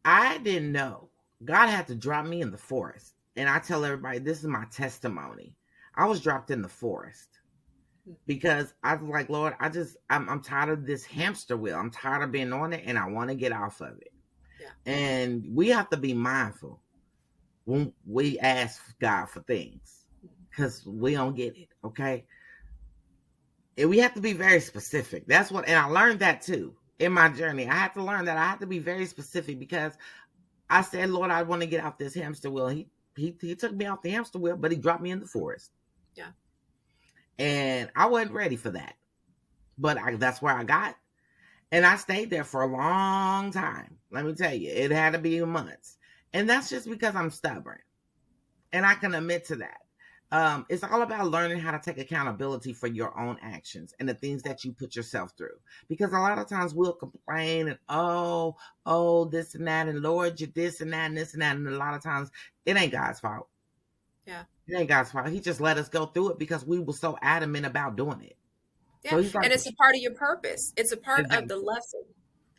I didn't know. God had to drop me in the forest. And I tell everybody, this is my testimony. I was dropped in the forest because I was like, Lord, I'm tired of this hamster wheel. I'm tired of being on it and I want to get off of it. Yeah. And we have to be mindful when we ask God for things because we don't get it. Okay. And we have to be very specific. And I learned that too in my journey. I had to learn that I have to be very specific because I said, Lord, I want to get off this hamster wheel. He took me off the hamster wheel, but he dropped me in the forest. Yeah. And I wasn't ready for that. But that's where I got. And I stayed there for a long time. Let me tell you, it had to be months. And that's just because I'm stubborn. And I can admit to that. It's all about learning how to take accountability for your own actions and the things that you put yourself through. Because a lot of times we'll complain and this and that, and Lord, you this and that and this and that. And a lot of times it ain't God's fault. Yeah. It ain't God's fault. He just let us go through it because we were so adamant about doing it. So Yeah. he's like, And it's a part of your purpose. It's a part of the exactly, lesson.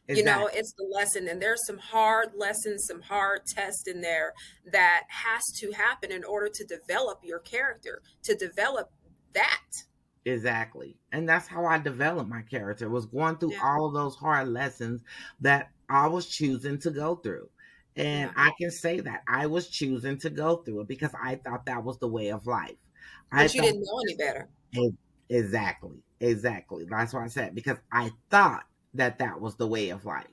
exactly, It's the lesson, and there's some hard lessons, some hard tests in there that has to happen in order to develop your character, to develop that. exactly. And that's how I developed my character, was going through Yeah. all of those hard lessons that I was choosing to go through. And Yeah. I can say that I was choosing to go through it because I thought that was the way of life. I But you thought didn't know any better. exactly, exactly. That's what I said because I thought that that was the way of life.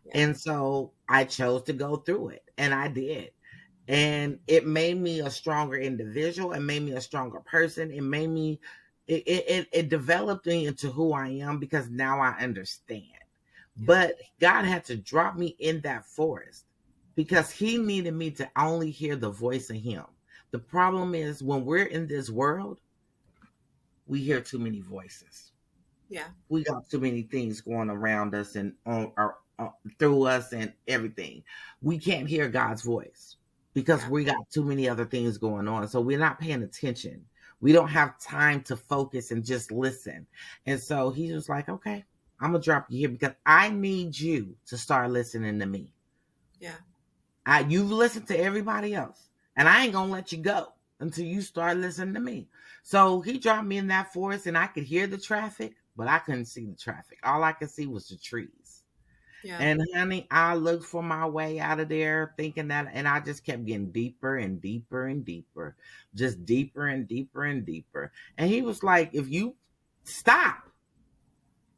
Yeah. And so I chose to go through it and I did. And it made me a stronger individual. It made me a stronger person. It developed me into who I am because now I understand. Yeah. But God had to drop me in that forest because he needed me to only hear the voice of him. The problem is when we're in this world, we hear too many voices. Yeah. We got too many things going around us and on our through us and everything. We can't hear God's voice because Yeah. we got too many other things going on. So we're not paying attention. We don't have time to focus and just listen. And so he was like, okay, I'm gonna drop you here because I need you to start listening to me. Yeah. You've listened to everybody else, and I ain't gonna let you go until you start listening to me. So he dropped me in that forest, and I could hear the traffic, but I couldn't see the traffic. All I could see was the trees. Yeah. And honey, I looked for my way out of there, thinking that, and I just kept getting deeper and deeper and deeper, just deeper and deeper and deeper. And he was like, "If you stop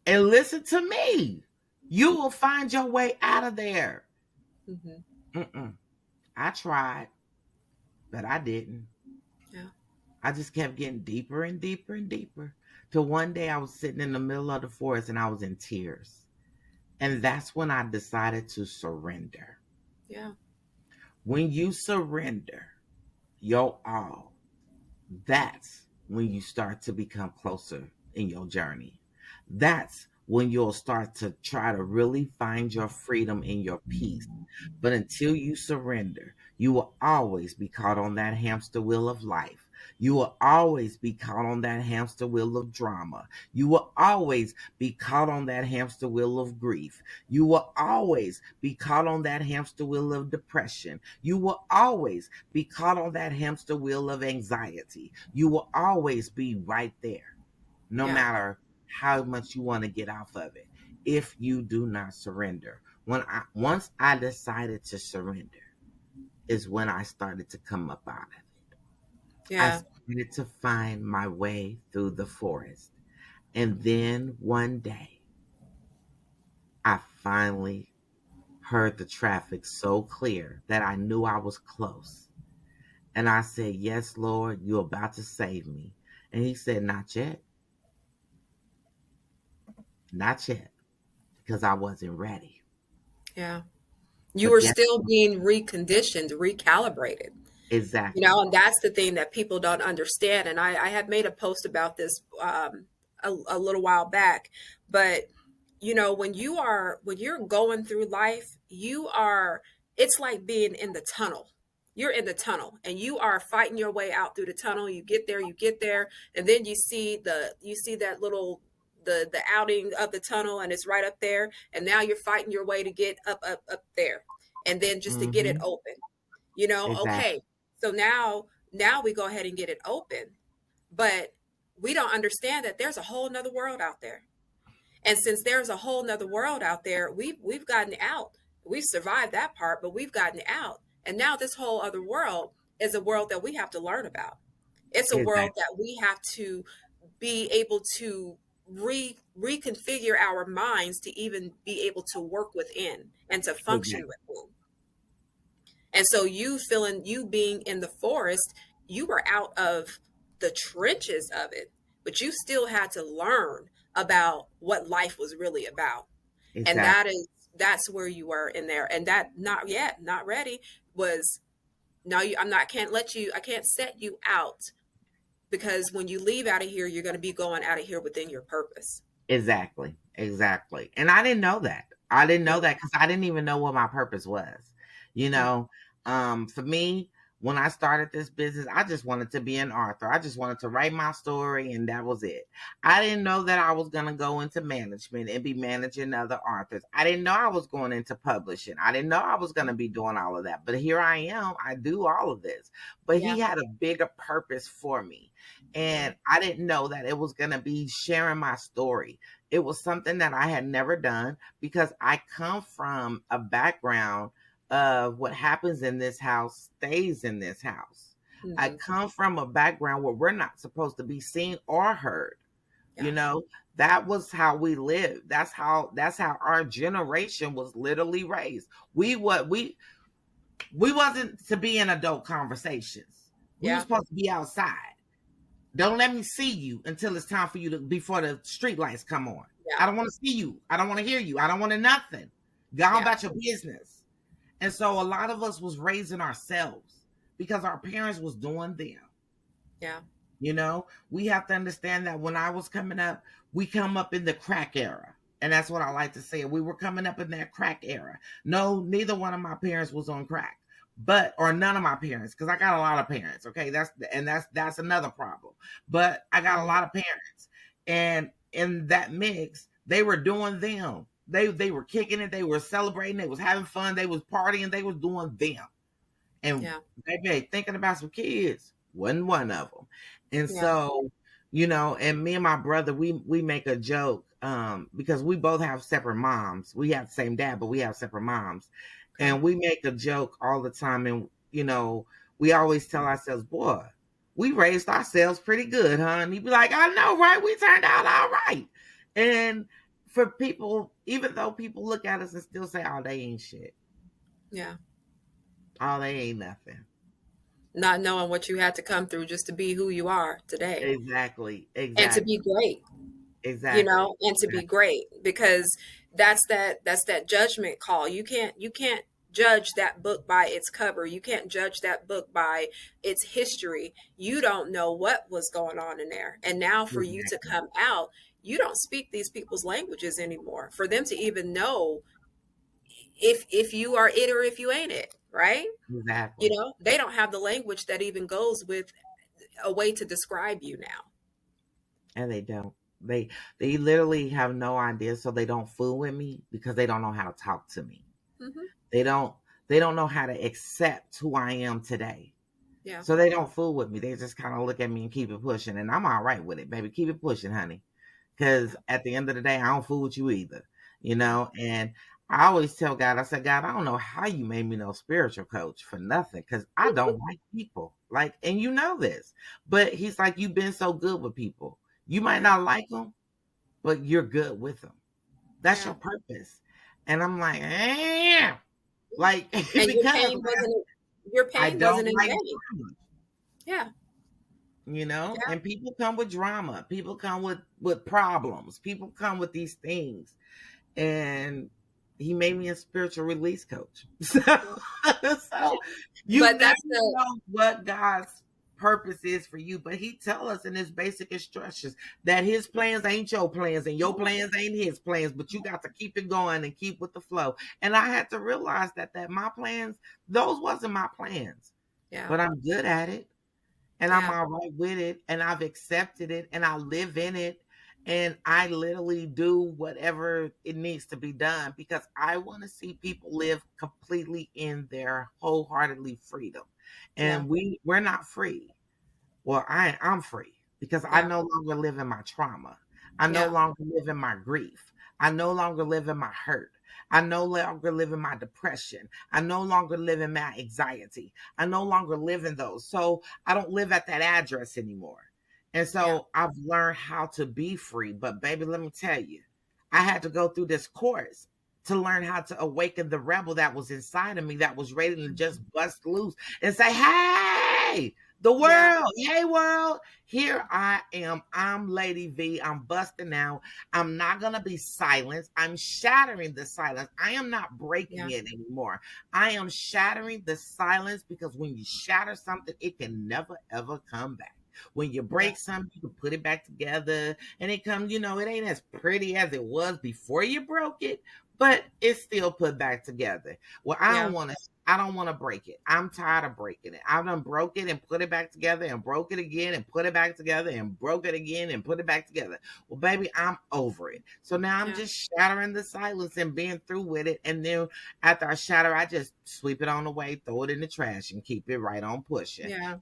and listen to me, you will find your way out of there." Hmm. Mm-mm. I tried, but I didn't. Yeah. I just kept getting deeper and deeper and deeper. Till one day I was sitting in the middle of the forest and I was in tears. And that's when I decided to surrender. Yeah. When you surrender your all, that's when you start to become closer in your journey. That's when you'll start to try to really find your freedom and your peace. But until you surrender, you will always be caught on that hamster wheel of life. You will always be caught on that hamster wheel of drama. You will always be caught on that hamster wheel of grief. You will always be caught on that hamster wheel of depression. You will always be caught on that hamster wheel of anxiety. You will always be right there, no Yeah. matter how much you want to get off of it, if you do not surrender. Once I decided to surrender is when I started to come up out of it. I Yeah. started to find my way through the forest. And then one day I finally heard the traffic so clear that I knew I was close. And I said, "Yes, Lord, you're about to save me." And he said, "Not yet, not yet," because I wasn't ready. Yeah. You But are guess still what? being reconditioned, recalibrated. Exactly. And that's the thing that people don't understand. And I had made a post about this a little while back, but when you're going through life, it's like being in the tunnel. You're in the tunnel and you are fighting your way out through the tunnel. You get there, and then you see that little the outing of the tunnel, and it's right up there. And now you're fighting your way to get up there, and then just to get it Mm-hmm. open. Exactly. Okay, so now we go ahead and get it open, but we don't understand that there's a whole nother world out there. And since there's a whole nother world out there, we've gotten out. We've survived that part, but we've gotten out. And now this whole other world is a world that we have to learn about. It's a world Exactly. that we have to be able to reconfigure our minds to even be able to work within and to function Exactly. within. And so you being in the forest, you were out of the trenches of it, but you still had to learn about what life was really about. And Exactly. that's where you were in there. And that not yet, not ready was no, I can't set you out, because when you leave out of here, you're going to be going out of here within your purpose. Exactly. Exactly. And I didn't know that. I didn't Yeah. know that because I didn't even know what my purpose was. You Mm. know, for me, when I started this business, I just wanted to be an author. I just wanted to write my story, and that was it. I didn't know that I was going to go into management and be managing other authors. I didn't know I was going into publishing. I didn't know I was going to be doing all of that. But here I am. I do all of this. But Yeah. he had a bigger purpose for me. Yeah. And I didn't know that it was going to be sharing my story. It was something that I had never done because I come from a background of what happens in this house stays in this house. I Hmm. come from a background where we're not supposed to be seen or heard. You Yeah. know, that was how we lived. That's how our generation was literally raised. We wasn't to be in adult conversations. We were Yeah. supposed to be outside. Don't let me see you until it's time for you to before the street lights come on. Yeah. I don't want to see you. I don't want to hear you. I don't want to nothing. Go on Yeah. about your business. And so a lot of us was raising ourselves because our parents was doing them. Yeah. We have to understand that when I was coming up, we come up in the crack era. And that's what I like to say. We were coming up in that crack era. No, neither one of my parents was on crack. But or none of my parents, because I got a lot of parents. Okay, that's another problem. But I got a Mhm. lot of parents, and in that mix, they were doing them. They were kicking it. They were celebrating. They was having fun. They was partying. They was doing them. And Yeah. baby, thinking about some kids wasn't one of them. And Yeah. so, and me and my brother, we make a joke because we both have separate moms. We have the same dad, but we have separate moms, Okay. and we make a joke all the time. And we always tell ourselves, "Boy, we raised ourselves pretty good, huh?" And he'd be like, "I know, right? We turned out all right." And for people, even though people look at us and still say, "Oh, they ain't shit. Yeah. Oh, they ain't nothing." Not knowing what you had to come through just to be who you are today Exactly, and to be exactly, great, exactly, and to be exactly. great, because that's that judgment call. You can't judge that book by its cover. You can't judge that book by its history. You don't know what was going on in there. And now for you to Exactly. come out, you don't speak these people's languages anymore. For them to even know if you are it or if you ain't it, right? You Exactly. know, they don't have the language that even goes with a way to describe you now. And they don't. They literally have no idea, so they don't fool with me because they don't know how to talk to me. Hmm. They don't they don't know how to accept who I am today. Yeah. So they don't fool with me. They just kind of look at me and keep it pushing. And I'm all right with it, baby. Keep it pushing, honey. Because Yeah. at the end of the day, I don't fool with you either. You Yeah. know, and I always tell God, I said, God, I don't know how you made me no spiritual coach for nothing. Cause I don't like people. Like, and you know this. But he's like, you've been so good with people. You might Yeah. not like them, but you're good with them. That's Yeah. your purpose. And I'm like, eh. Like, And because your I pain don't wasn't in like vain. drama, Yeah. Yeah. and people come with drama. People come with problems. People come with these things. And he made me a spiritual release coach. Yeah. Yeah. So you But never that's the know what God's purpose is for you. But he tell us in his basic instructions that his plans ain't your plans and your no. plans ain't his plans, but you got to keep it going and keep with the flow. And I had to realize that my plans, those wasn't my plans, Yeah. but I'm good at it and I'm Yeah. all right with it and I've accepted it and I live in it and I literally do whatever it needs to be done because I want to see people live completely in their wholeheartedly freedom. Yeah. And we're not free. Well, I'm free because I Yeah. no longer live in my trauma. I no Yeah. longer live in my grief. I no longer live in my hurt. I no longer live in my depression. I no longer live in my anxiety. I no longer live in those. So I don't live at that address anymore. And Yeah. so I've learned how to be free. But baby, let me tell you, I had to go through this course to learn how to awaken the rebel that was inside of me that was ready to just bust loose and say, hey, the Yeah. world, yay world, here I am. I'm Lady V. I'm busting out. I'm not going to be silenced. I'm shattering the silence. I am not breaking Yeah. it anymore. I am shattering the silence because when you shatter something, it can never ever come back. When you Yeah. break something, you can put it back together and it comes, it ain't as pretty as it was before you broke it, but it's still put back together. Well, Yeah. I don't want to break it. I'm tired of breaking it. I've done broke it and put it back together and broke it again and put it back together and broke it again and put it back together. Well, baby, I'm over it. So now I'm Yeah. just shattering the silence and being through with it. And then after I shatter, I just sweep it on the way, throw it in the trash, and keep it right on pushing. Yeah.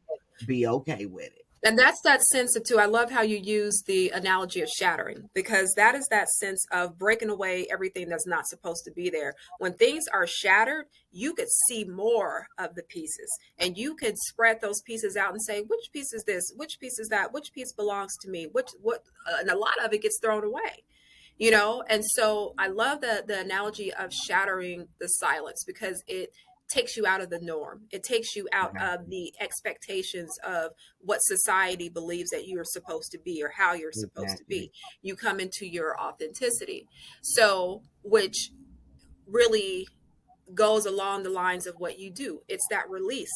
Be okay with it. And that's that sense of too. I love how you use the analogy of shattering because that is that sense of breaking away everything that's not supposed to be there. When things are shattered, you could see more of the pieces and you could spread those pieces out and say, which piece is this? Which piece is that? Which piece belongs to me? And a lot of it gets thrown away. And so I love the analogy of shattering the silence because it takes you out of the norm. It takes you out of Exactly. the expectations of what society believes that you are supposed to be or how you're supposed to Exactly. be. You come into your authenticity. So, which really goes along the lines of what you do. It's that release.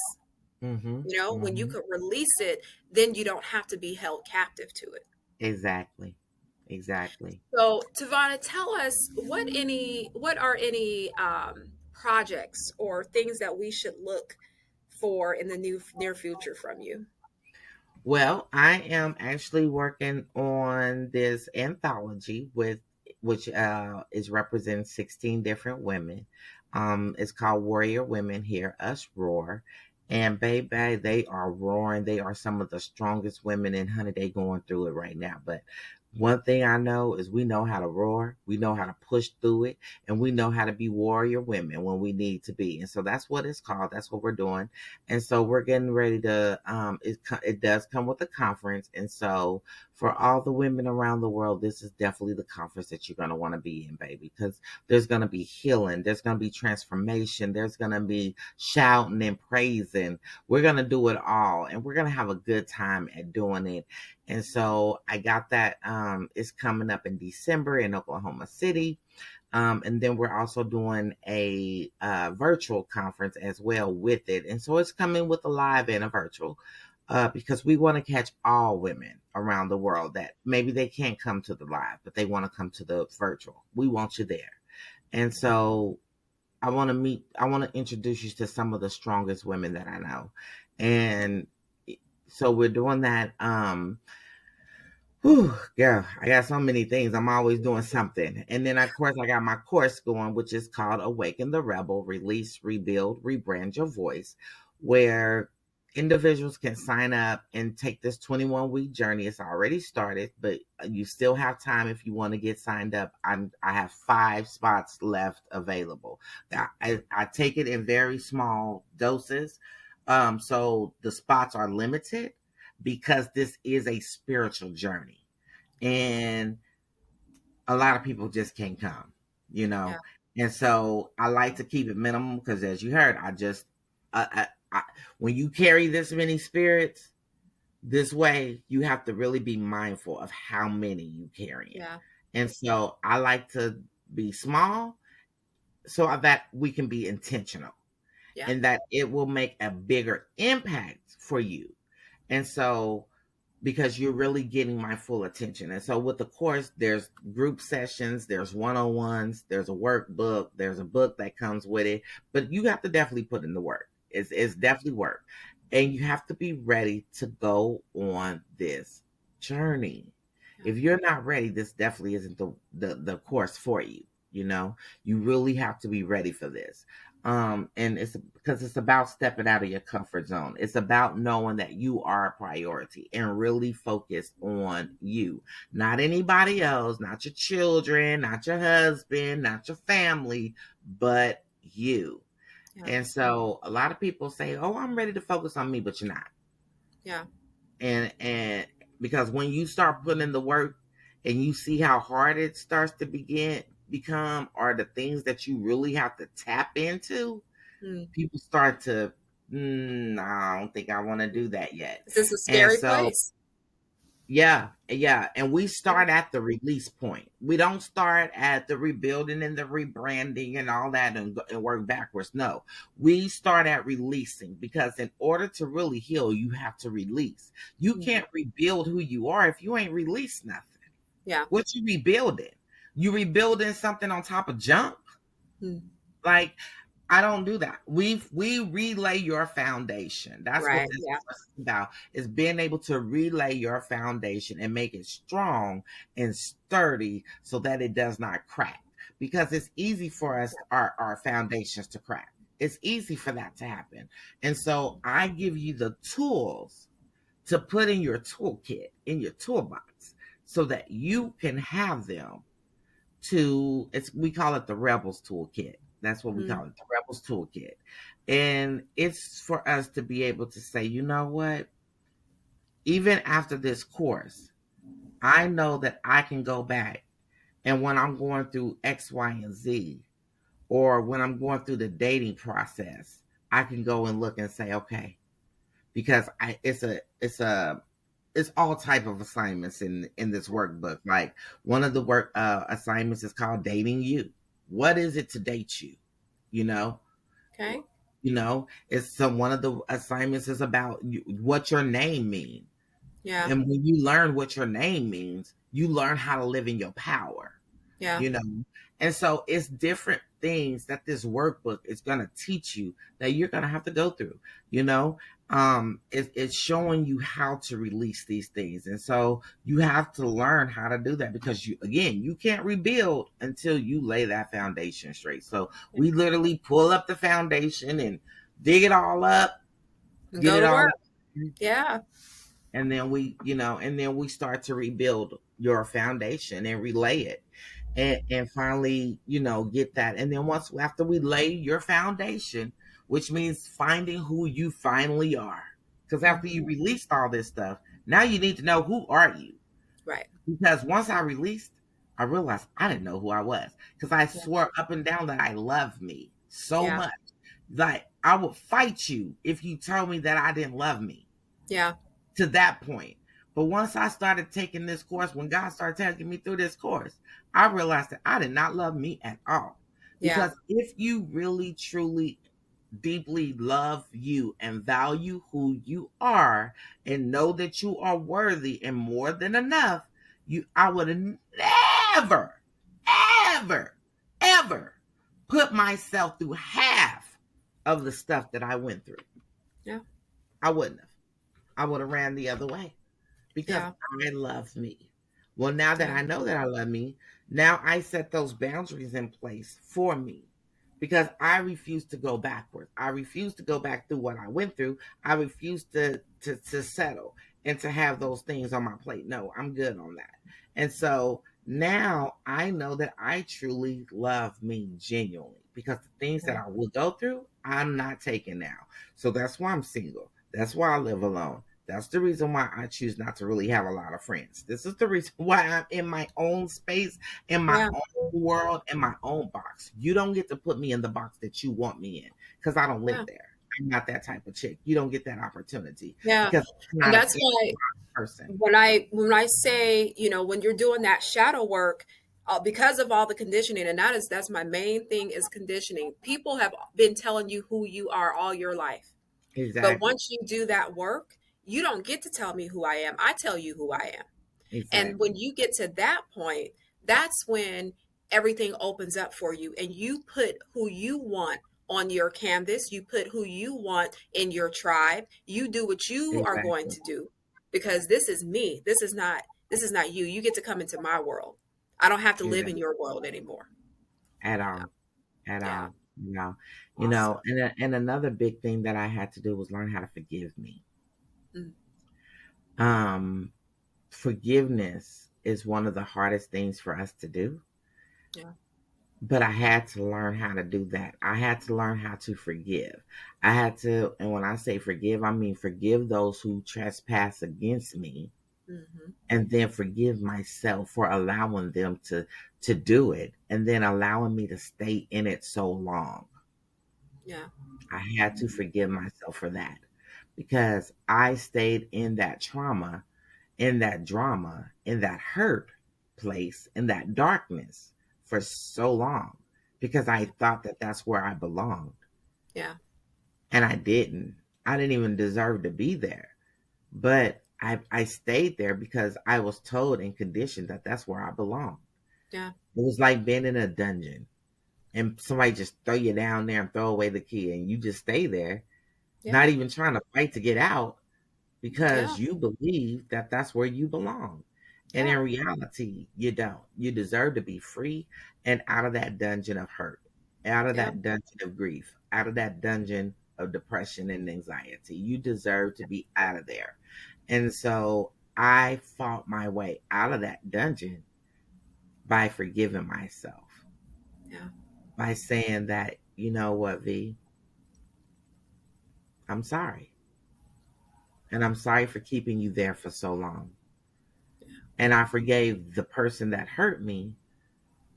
Mm-hmm. When you Mm-hmm. could release it, then you don't have to be held captive to it. Exactly. Exactly. So, Tavana, tell us what are any projects or things that we should look for in the near future from you? Well, I am actually working on this anthology with which is representing 16 different women. It's called Warrior Women Hear Us Roar. And baby, they are roaring. They are some of the strongest women and honey, they going through it right now. But one thing I know is we know how to roar, we know how to push through it, and we know how to be warrior women when we need to be. And so that's what it's called. That's what we're doing. And so we're getting ready to it does come with a conference. And so for all the women around the world, this is definitely the conference that you're going to want to be in, baby, because there's going to be healing, there's going to be transformation, there's going to be shouting and praising. We're going to do it all and we're going to have a good time at doing it. And so I got that it's coming up in December in Oklahoma City. And then we're also doing a virtual conference as well with it. And so it's coming with a live and a virtual because we want to catch all women around the world that maybe they can't come to the live, but they want to come to the virtual. We want you there. And so I want to introduce you to some of the strongest women that I know. And so we're doing that. Whew, yeah, I got so many things. I'm always doing something. And then, of course, I got my course going, which is called Awaken the Rebel, Release, Rebuild, Rebrand Your Voice, where individuals can sign up and take this 21-week journey. It's already started, but you still have time if you want to get signed up. I have 5 spots left available. I take it in very small doses. So the spots are limited because this is a spiritual journey and a lot of people just can't come, you Yeah. know. And so I like to keep it minimum because, as you heard, I when you carry this many spirits this way, you have to really be mindful of how many you carrying. Yeah. And so I like to be small so that we can be intentional Yeah. and that it will make a bigger impact for you. And so because you're really getting my full attention. And so with the course, there's group sessions, there's one-on-ones, there's a workbook, there's a book that comes with it, but you have to definitely put in the work. It's definitely work. And you have to be ready to go on this journey. Yeah. If you're not ready, this definitely isn't the course for you. You know, you really have to be ready for this. And it's because it's about stepping out of your comfort zone. It's about knowing that you are a priority and really focus on you, not anybody else, not your children, not your husband, not your family, but you. Yeah. And so a lot of people say, "Oh, I'm ready to focus on me," but you're not. Yeah. And because when you start putting in the work and you see how hard it starts to become, or the things that you really have to tap into, Mm. people start to, I don't think I want to do that yet. Is this a And scary so, place? yeah, yeah. And we Yeah. start at the release point. We don't start at the rebuilding and the rebranding and all that and work backwards. No, we start at releasing because in order to really heal, you have to release. You Mm. can't rebuild who you are if you ain't released nothing. Yeah. What you rebuilding? You rebuilding something on top of junk? Mm. Like, I don't do that. We relay your foundation. That's what Right. this Yeah. is about, is being able to relay your foundation and make it strong and sturdy so that it does not crack. Because it's easy for us, our foundations to crack. It's easy for that to happen. And so I give you the tools to put in your toolkit, in your toolbox, so that you can have them to, it's, we call it the Rebels Toolkit. That's what we Mm. call it, the Rebels Toolkit. And it's for us to be able to say, you know what? Even after this course, I know that I can go back and when I'm going through X, Y, and Z, or when I'm going through the dating process, I can go and look and say, okay, because it's all type of assignments in this workbook. Like one of the work assignments is called dating you. What is it to date you? You know, Okay. it's some one of the assignments is about what your name means. Yeah. And when you learn what your name means, you learn how to live in your power, Yeah. you know. And so it's different things that this workbook is going to teach you that you're going to have to go through, you know. It's showing you how to release these things. And so you have to learn how to do that because you can't rebuild until you lay that foundation straight. So Yeah. we literally pull up the foundation and dig it all up, And get go it to all work. up, Yeah. and then we start to rebuild your foundation and relay it and finally get that. And then once after we lay your foundation, which means finding who you finally are, because after Mhm. you released all this stuff, now you need to know who are you. Right. Because once I released, I realized I didn't know who I was, because I Yeah. swore up and down that I love me so Yeah. much, like I would fight you if you told me that I didn't love me, Yeah. to that point. But once I started taking this course, when God started taking me through this course, I realized that I did not love me at all. Yeah. Because if you really, truly, deeply love you and value who you are and know that you are worthy and more than enough, I would have never, ever, ever put myself through half of the stuff that I went through. Yeah. I wouldn't have. I would have ran the other way because Yeah. I love me. Well, now that Yeah. I know that I love me, now I set those boundaries in place for me because I refuse to go backwards. I refuse to go back through what I went through. I refuse to settle and to have those things on my plate. No, I'm good on that. And so now I know that I truly love me genuinely because the things that Yeah. I will go through, I'm not taking now. So that's why I'm single. That's why I live alone. That's the reason why I choose not to really have a lot of friends. This is the reason why I'm in my own space, in my Yeah. own world, in my own box. You don't get to put me in the box that you want me in because I don't live Yeah. there. I'm not that type of chick. You don't get that opportunity Yeah. because I'm And not an that's in why person. when I say, when you're doing that shadow work, because of all the conditioning, and that's my main thing is conditioning. People have been telling you who you are all your life. But Exactly. once you do that work, you don't get to tell me who I am. I tell you who I am. And Exactly. when you get to that point, that's when everything opens up for you and you put who you want on your canvas, you put who you want in your tribe, you do what you are going Exactly. to do because this is me. This is not you. You get to come into my world. I don't have to live in Exactly. your world anymore. At Yeah. all. At Yeah. all. Awesome. And another big thing that I had to do was learn how to forgive me. Mm, Um, Forgiveness is one of the hardest things for us to do, yeah. but I had to learn how to do that. I had to learn how to forgive. I had to, and when I say forgive, I mean forgive those who trespass against me Hmm. and then forgive myself for allowing them to do it and then allowing me to stay in it so long. Yeah. I had to forgive myself for that because I stayed in that trauma, in that drama, in that hurt place, in that darkness for so long because I thought that that's where I belonged. Yeah. And I didn't. I didn't even deserve to be there. But I stayed there because I was told and conditioned that that's where I belonged. Yeah. It was like being in a dungeon and somebody just throw you down there and throw away the key and you just stay there, Yeah. not even trying to fight to get out Yeah. because you believe that that's where you belong. And Yeah. in reality, you don't. You deserve to be free and out of that dungeon of hurt, out of Yeah. that dungeon of grief, out of that dungeon of depression and anxiety. You deserve to be out of there. And so I fought my way out of that dungeon by forgiving myself, Yeah. by saying that, you know what, V, I'm sorry. And I'm sorry for keeping you there for so long. And I forgave the person that hurt me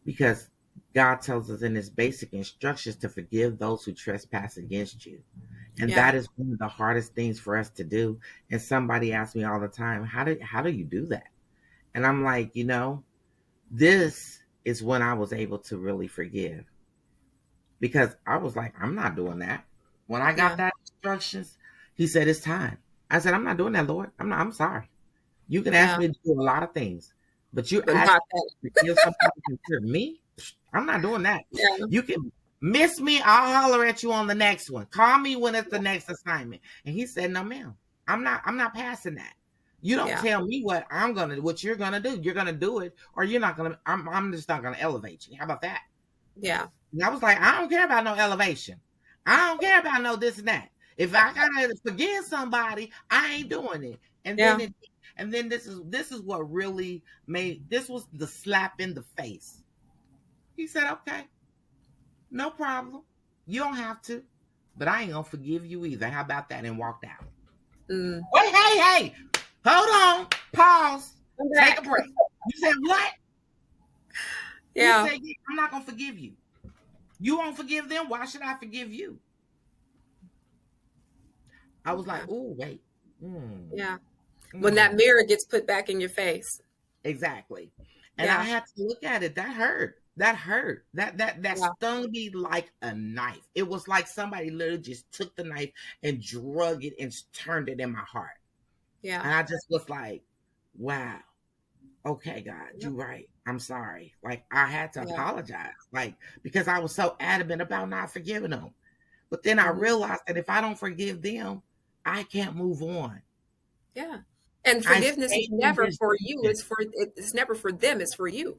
because God tells us in his basic instructions to forgive those who trespass against you. And Yeah. that is one of the hardest things for us to do. And somebody asks me all the time, how do you do that? And I'm like, this is when I was able to really forgive because I was like, I'm not doing that. When I got Yeah. that instructions, he said it's time. I said, I'm not doing that, Lord. I'm sorry. You can ask Yeah. me to do a lot of things, but you But ask not that. me to give somebody to me. I'm not doing that. Yeah. You can miss me. I'll holler at you on the next one. Call me when it's the next assignment. And he said, "No, ma'am. I'm not. I'm not passing that. You don't Yeah. tell me what you're gonna do. You're gonna do it, or you're not gonna. I'm just not gonna elevate you. How about that?" Yeah. And I was like, I don't care about no elevation. I don't care about no this and that. If I gotta forgive somebody, I ain't doing it. And then Yeah. it and then this is what really made this was the slap in the face. He said, okay, no problem. You don't have to. But I ain't gonna forgive you either. How about that? And walked out. Mm. Wait, hey, hold on. Pause. I'm Take a back. break. You said what? He Yeah. said, yeah, I'm not gonna forgive you. You won't forgive them. Why should I forgive you? I was like, Yeah. oh, wait. Hmm. Yeah. When that Mm, mirror gets put back in your face. exactly. And I Yeah. had to look at it. That hurt. That hurt. That Yeah. stung me like a knife. It was like somebody literally just took the knife and drug it and turned it in my heart. Yeah. And I just was like, wow. Okay, God, Yep. you're right. I'm sorry. Like I had to Yeah. apologize. Like because I was so adamant about not forgiving them. But then I Hmm. realized that if I don't forgive them, I can't move on. Yeah. And I forgiveness is stay in never for you. resentment. It's never for them. It's for you.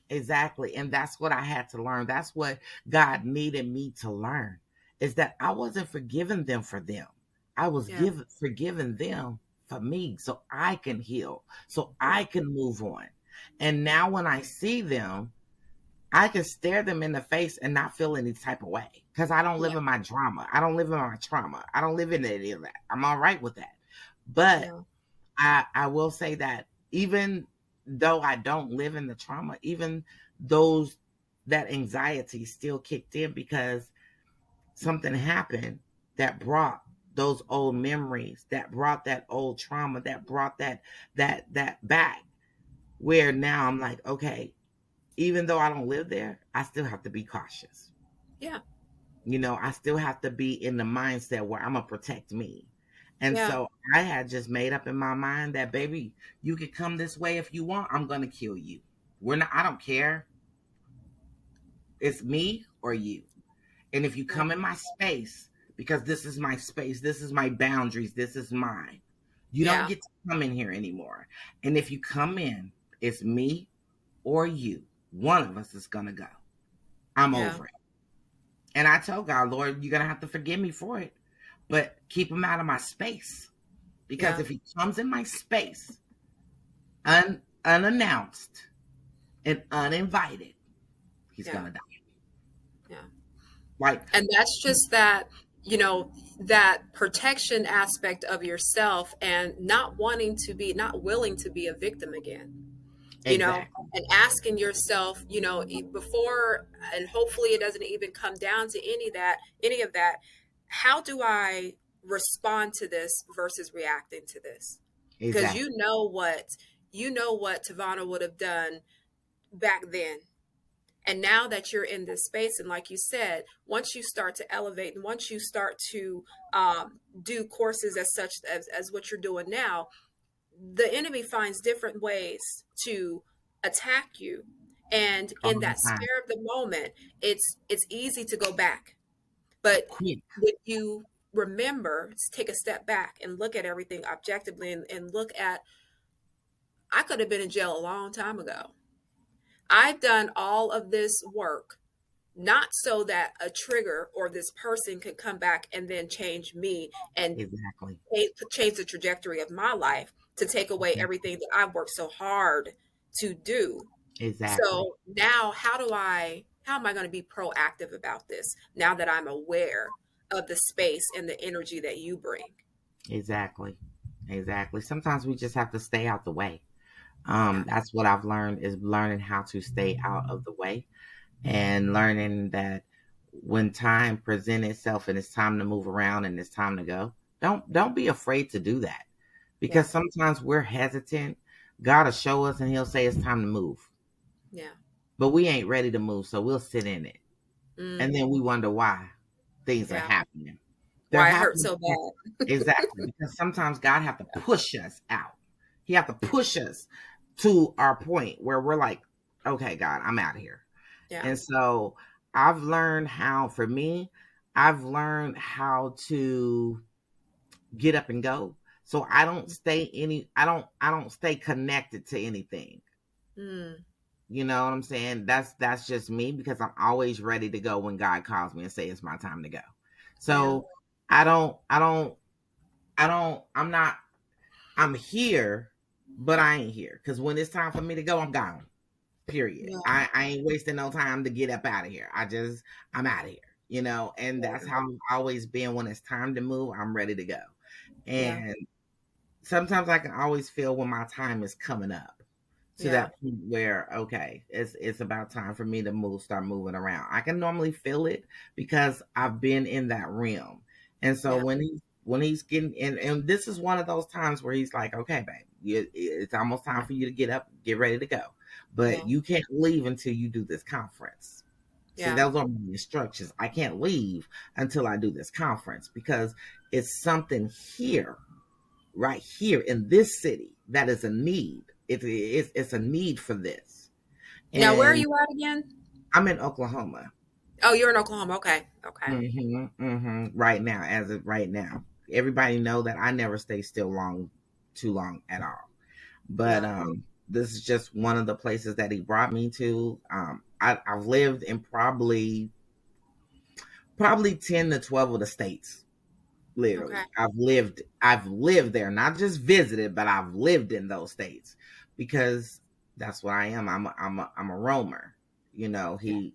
Exactly. And that's what I had to learn. That's what God needed me to learn is that I wasn't forgiving them for them. I was Yeah. forgiving them for me so I can heal, so Yeah. I can move on. And Yeah. now when I see them, I can stare them in the face and not feel any type of way because I don't live Yeah. in my drama. I don't live in my trauma. I don't live in any of that. I'm all right with that. But Yeah. I will say that even though I don't live in the trauma, even those that anxiety still kicked in because something happened that brought those old memories, that brought that old trauma, that brought that back. Where now I'm like, okay, even though I don't live there, I still have to be cautious. Yeah. I still have to be in the mindset where I'm gonna protect me. And Yeah. so I had just made up in my mind that baby, you could come this way if you want. I'm gonna kill you. We're not. I don't care. It's me or you. And if you Yeah. come in my space, because this is my space, this is my boundaries, this is mine. You don't Yeah. get to come in here anymore. And if you come in, it's me or you. One of us is gonna go. I'm Yeah. over it. And I told God, Lord, you're gonna have to forgive me for it, but keep him out of my space. Because Yeah. if he comes in my space unannounced and uninvited, he's Yeah. gonna die. Yeah. Like And that's just that, you know, that protection aspect of yourself and not wanting to be, not willing to be a victim again, you know, exactly, and asking yourself, before, and hopefully it doesn't even come down to any of that, how do I respond to this versus reacting to this? Because exactly, you know what Tivana would have done back then. And now that you're in this space, and like you said, once you start to elevate and once you start to do courses as such as what you're doing now, the enemy finds different ways to attack you. And all in the that time, spare of the moment, it's easy to go back. But quick, when you remember, take a step back and look at everything objectively and look at, I could have been in jail a long time ago. I've done all of this work not so that a trigger or this person could come back and then change me and exactly, change the trajectory of my life to take away everything that I've worked so hard to do. exactly, So now how am I going to be proactive about this now that I'm aware of the space and the energy that you bring? exactly, exactly. Sometimes we just have to stay out the way. Yeah. That's what I've learned is learning how to stay out of the way and learning that when time presents itself and it's time to move around and it's time to go, don't be afraid to do that Yeah. because sometimes we're hesitant. God will show us and he'll say it's time to move, Yeah. but we ain't ready to move, so we'll sit in it. Mm, And then we wonder why things are yeah. happening. They're Why it hurts happening so bad. exactly because sometimes God have to push us out. He have to push us to our point where we're like, okay, God, I'm out of here. Yeah. And so I've learned how, for me, I've learned how to get up and go. So I don't stay connected to anything. Mm, You know what I'm saying? That's just me because I'm always ready to go when God calls me and say it's my time to go. yeah. So I'm not, I'm here, but I ain't here. Cause when it's time for me to go, I'm gone. Period. Yeah. I ain't wasting no time to get up out of here. I'm out of here, and that's how I've always been. When it's time to move, I'm ready to go. Yeah. And sometimes I can always feel when my time is coming up to Yeah. that point where, okay, it's about time for me to start moving around. I can normally feel it because I've been in that realm. And so Yeah. when he's getting, and this is one of those times where he's like, okay, babe, it's almost time for you to get up, get ready to go, but Yeah. you can't leave until you do this conference. See, Yeah. those are my instructions. I can't leave until I do this conference because it's something here, right here in this city, that is a need. It's a need for this. Now, where are And you at again? I'm in Oklahoma. Oh, you're in Oklahoma. Okay. Okay. Right now, as of right now, everybody know that I never stay still too long at all. But Yeah. this is just one of the places that he brought me to. I've lived in probably 10 to 12 of the states. Okay. Literally, I've lived there, not just visited, but I've lived in those states because that's what I am. I'm a roamer. You know, Yeah.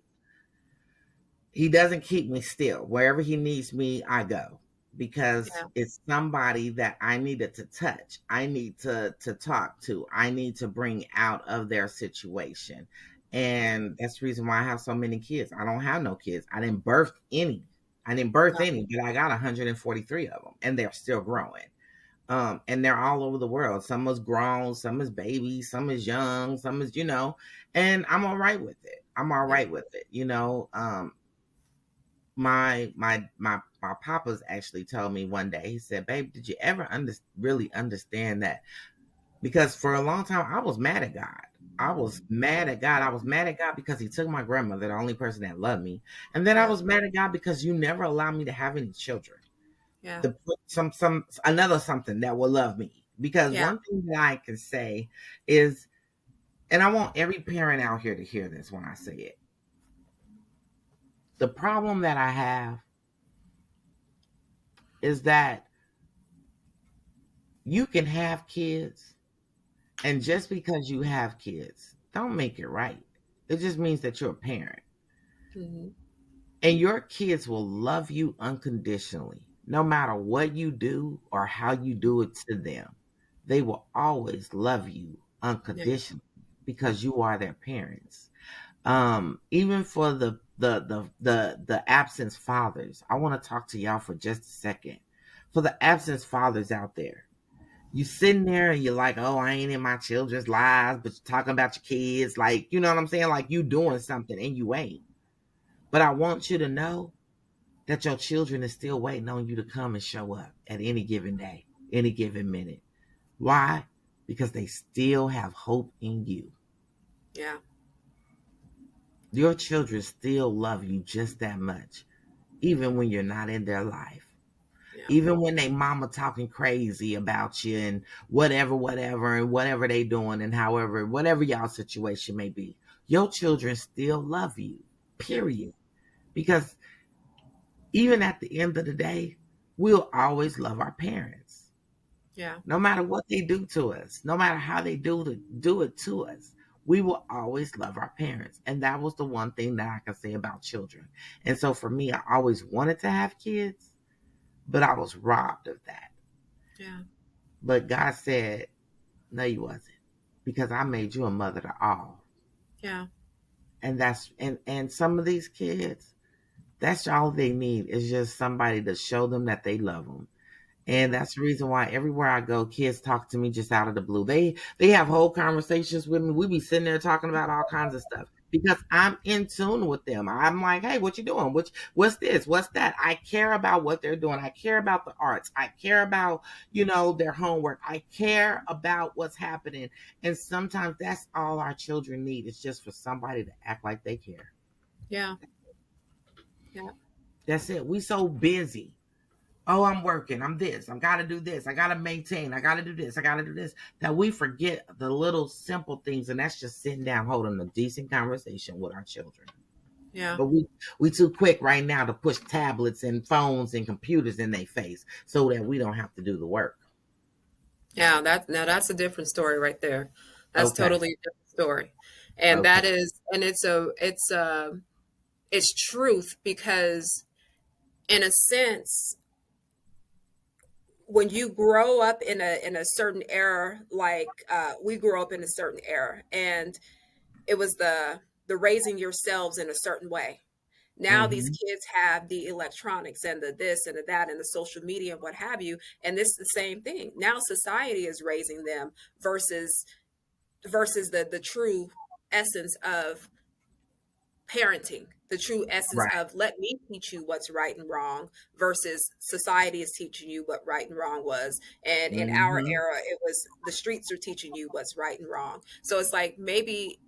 he doesn't keep me still. Wherever he needs me, I go because Yeah. it's somebody that I needed to touch. I need to talk to. I need to bring out of their situation. Yeah. And that's the reason why I have so many kids. I don't have no kids. I didn't birth any. I didn't birth Okay. any, but I got 143 of them and they're still growing. And they're all over the world. Some is grown, some is babies, some is young, some is, and I'm all right with it. I'm all Yeah. right with it. My papa's actually told me one day. He said, "Babe, did you ever really understand that?" Because for a long time, I was mad at God. I was mad at God. I was mad at God because He took my grandmother, the only person that loved me, and then I Yeah. was mad at God because you never allowed me to have any children. Yeah. To put some another something that will love me. Because Yeah. one thing that I can say is, and I want every parent out here to hear this when I say it. The problem that I have is that you can have kids, and just because you have kids, don't make it right. It just means that you're a parent. Hmm. And your kids will love you unconditionally, no matter what you do or how you do it to them. They will always love you Yeah. unconditionally because you are their parents. Even for the absent fathers, I want to talk to y'all for just a second. For the absent fathers out there, you sitting there and you're like, oh, I ain't in my children's lives, but you're talking about your kids, like, you know what I'm saying? Like you doing something and you ain't. But I want you to know that your children is still waiting on you to come and show up at any given day, any given minute. Why? Because they still have hope in you. Yeah. Your children still love you just that much, even when you're not in their life. Yeah. Even when they mama talking crazy about you and whatever, and whatever they doing and however, whatever y'all situation may be, your children still love you, Yeah. period. Because even at the end of the day, we'll always love our parents. Yeah. No matter what they do to us, no matter how they do it to us, we will always love our parents. And that was the one thing that I can say about children. And so for me, I always wanted to have kids, but I was robbed of that. Yeah. But God said, no, you wasn't. Because I made you a mother to all. Yeah. And some of these kids, that's all they need is just somebody to show them that they love them. And Yeah. that's the reason why everywhere I go, kids talk to me just out of the blue. They have whole conversations with me. We be sitting there talking about all kinds of stuff because I'm in tune with them. I'm like, hey, what you doing? What's this? What's that? I care about what they're doing. I care about the arts. I care about, their homework. I care about what's happening. And sometimes that's all our children need is just for somebody to act like they care. Yeah. Yeah. That's it. We so busy. Oh, I'm working. I'm this. I got to do this. I got to maintain. I got to do this. I got to do this. That we forget the little simple things, and that's just sitting down, holding a decent conversation with our children. Yeah. But we too quick right now to push tablets and phones and computers in their face so that we don't have to do the work. Yeah. That's a different story right there. That's Okay. totally a different story. And Okay. that is, and it's truth because in a sense, when you grow up in a certain era, like we grew up in a certain era, and it was the raising yourselves in a certain way. Now these Mm-hmm. kids have the electronics and the this and the that and the social media and what have you, and this is the same thing. Now society is raising them versus the true essence of parenting, the true essence Right. of let me teach you what's right and wrong versus society is teaching you what right and wrong was. And in our Mm-hmm. era, it was the streets are teaching you what's right and wrong. So it's like maybe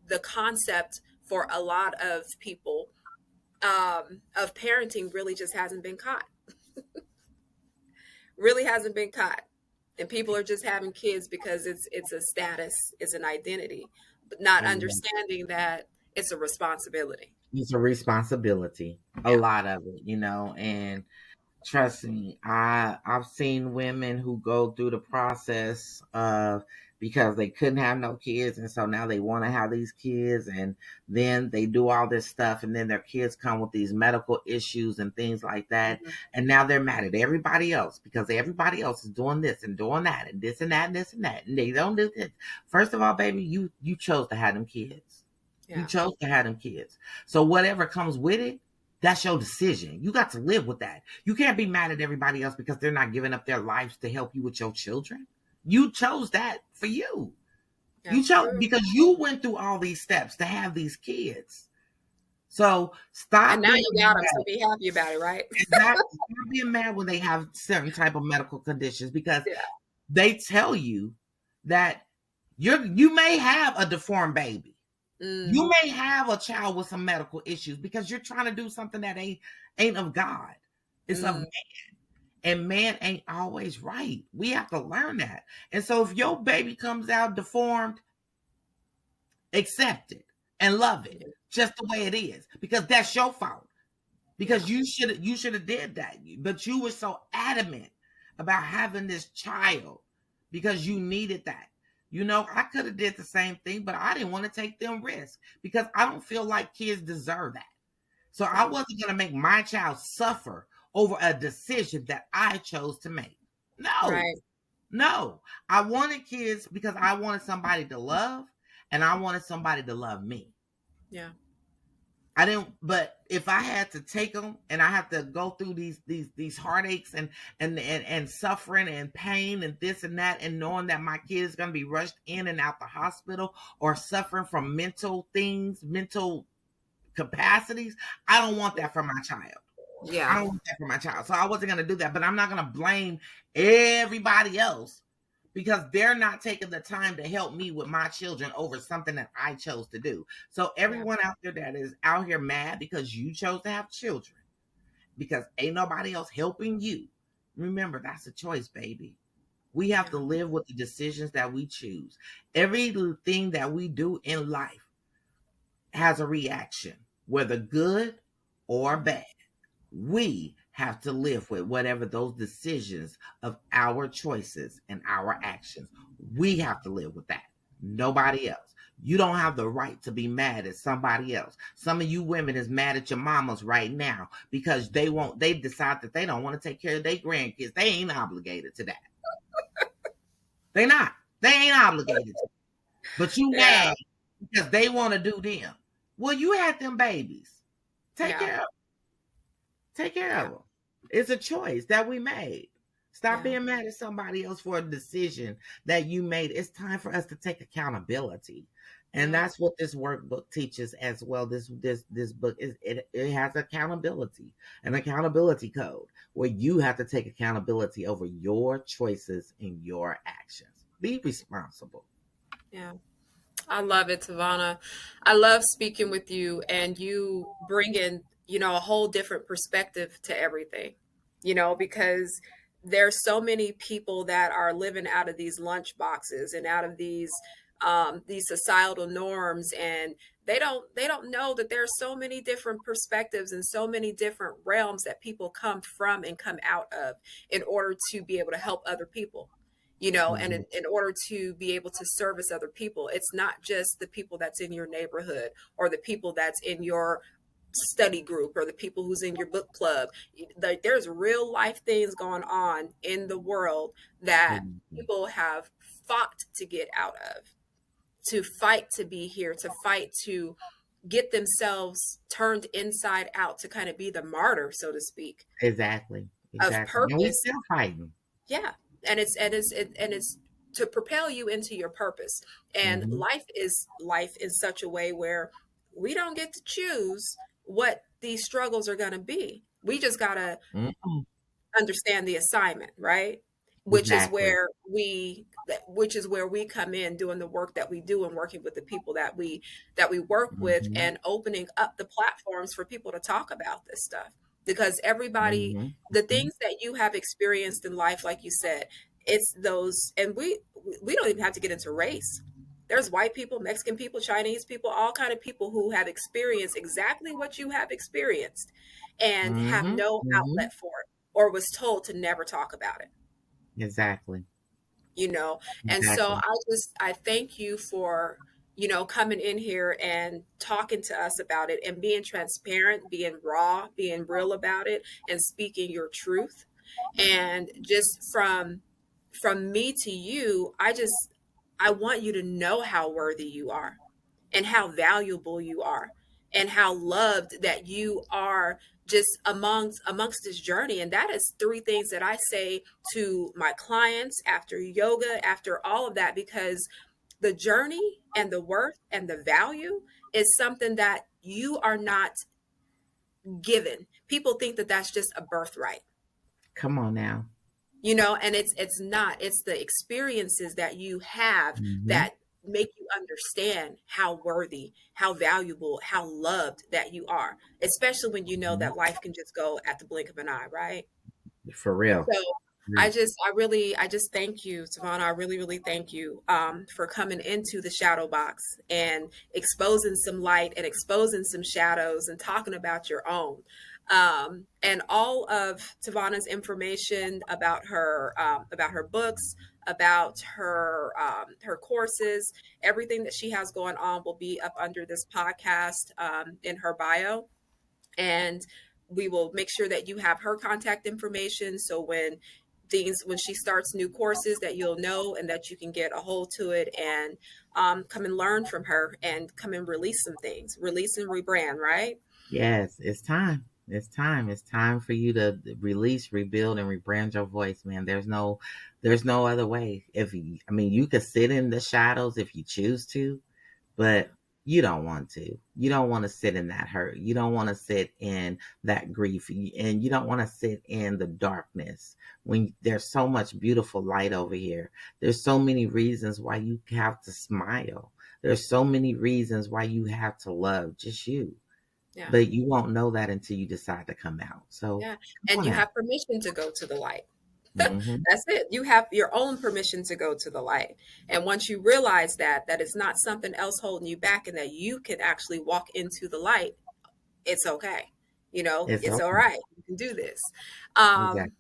the concept for a lot of people of parenting really just hasn't been caught, really hasn't been caught. And people are just having kids because it's a status, it's an identity, but not Exactly. understanding that it's a responsibility. It's a responsibility, a Yeah. lot of it, and trust me, I've seen women who go through the process of because they couldn't have no kids, and so now they want to have these kids, and then they do all this stuff, and then their kids come with these medical issues and things like that, Mhm. and now they're mad at everybody else because everybody else is doing this and doing that and this and that and this and that, and they don't do this. First of all, baby, you chose to have them kids. You Yeah. chose to have them kids. So whatever comes with it, that's your decision. You got to live with that. You can't be mad at everybody else because they're not giving up their lives to help you with your children. You chose that for you. You That's chose true. because you went through all these steps to have these kids. So And stop now being you got them, so mad. be happy about it, right? Exactly. Stop being mad when they have certain type of medical conditions because Yeah. they tell you that you may have a deformed baby. Mm, You may have a child with some medical issues because you're trying to do something that ain't of God. It's of mm, man, and man ain't always right. We have to learn that. And so if your baby comes out deformed, accept it and love it yeah. just the way it is because that's your fault. Yeah. Because you should have did that, but you were so adamant about having this child because you needed that. I could have did the same thing, but I didn't want to take them risks because I don't feel like kids deserve that. So I Yeah. wasn't going to make my child suffer over a decision that I chose to make. No, Right. no. I wanted kids because I wanted somebody to love and I wanted somebody to love me. Yeah. I didn't, but if I had to take them and I have to go through these heartaches and suffering and pain and this and that, and knowing that my kid is going to be rushed in and out the hospital or suffering from mental things, mental capacities, I don't want that for my child. I Yeah. don't want that for my child. So I wasn't going to do that, but I'm not going to blame everybody else because they're not taking the time to help me with my children over something that I chose to do. So Yeah. everyone out there that is out here mad because you chose to have children because ain't nobody else helping you. Remember, that's a choice, baby. We have Yeah. to live with the decisions that we choose. Everything that we do in life has a reaction, whether good or bad. We have to live with whatever those decisions of our choices and our actions. We have to live with that. Nobody else. You don't have the right to be mad at somebody else. Some of you women is mad at your mamas right now because they decide that they don't want to take care of their grandkids. They ain't obligated to that. They not. They ain't obligated to. But you Yeah. mad because they want to do them. Well, you had them babies. Take Yeah. care of Take care Yeah. of them. It's a choice that we made. Stop Yeah. being mad at somebody else for a decision that you made. It's time for us to take accountability. And Yeah. that's what this workbook teaches as well. This book it has accountability, an accountability code where you have to take accountability over your choices and your actions. Be responsible. Yeah. I love it, Tavana. I love speaking with you and you bring in, a whole different perspective to everything, because there's so many people that are living out of these lunch boxes and out of these societal norms, and they don't know that there's so many different perspectives and so many different realms that people come from and come out of in order to be able to help other people, and Mhm. in order to be able to service other people. It's not just the people that's in your neighborhood or the people that's in your study group or the people who's in your book club. There's real life things going on in the world that Mhm. people have fought to get out of, to fight to be here, to fight to get themselves turned inside out to kind of be the martyr, so to speak, Exactly. of Exactly. And we purpose. still fighting. Yeah. And it's to propel you into your purpose. And Mm-hmm. life in such a way where we don't get to choose what these struggles are going to be. We just got to Mm-hmm. understand the assignment, right? which is Exactly. where we which is where we come in doing the work that we do and working with the people that we work with Mm-hmm. and opening up the platforms for people to talk about this stuff, because everybody, Mm-hmm. the Mm-hmm. things that you have experienced in life, like you said, it's those. And we don't even have to get into race. There's white people, Mexican people, Chinese people, all kind of people who have experienced exactly what you have experienced and have Mm-hmm. no Mm-hmm. outlet for it, or was told to never talk about it. Exactly. And so Exactly. I thank you for coming in here and talking to us about it and being transparent, being raw, being real about it, and speaking your truth. And just from me to you, I want you to know how worthy you are and how valuable you are and how loved that you are, just amongst this journey. And that is three things that I say to my clients after yoga, after all of that, because the journey and the worth and the value is something that you are not given. People think that that's just a birthright, Come on now. and it's not. It's the experiences that you have Mm-hmm. that make you understand how worthy, how valuable, how loved that you are, especially when you know Mm-hmm. that life can just go at the blink of an eye, right? For real. So Real. I just thank you, Savannah. I really, really thank you for coming into the shadow box and exposing some light and exposing some shadows and talking about your own. And all of Tivana's information about her books, about her courses, everything that she has going on will be up under this podcast in her bio. And we will make sure that you have her contact information, so when she starts new courses, that you'll know and that you can get a hold to it and come and learn from her and come and release some things, release and rebrand, right? Yes, it's time. It's time. It's time for you to release, rebuild, and rebrand your voice, man. There's no other way. If you, I mean, you could sit in the shadows if you choose to, but you don't want to. You don't want to sit in that hurt. You don't want to sit in that grief, and you don't want to sit in the darkness when there's so much beautiful light over here. There's so many reasons why you have to smile. There's so many reasons why you have to love just you. Yeah. But you won't know that until you decide to come out. So Yeah. come And on you out. have permission to go to the light. Hmm. That's it. You have your own permission to go to the light. And once you realize that it's not something else holding you back and that you can actually walk into the light, it's okay. It's It's all okay. right. You can do this. Exactly. Um,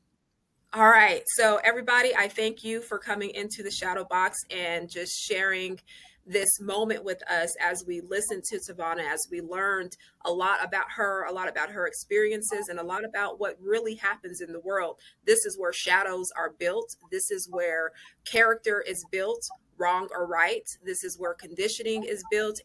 All right. So, everybody, I thank you for coming into the shadow box and just sharing this moment with us as we listened to Tivana, as we learned a lot about her, a lot about her experiences, and a lot about what really happens in the world. This is where shadows are built. This is where character is built, wrong or right. This is where conditioning is built.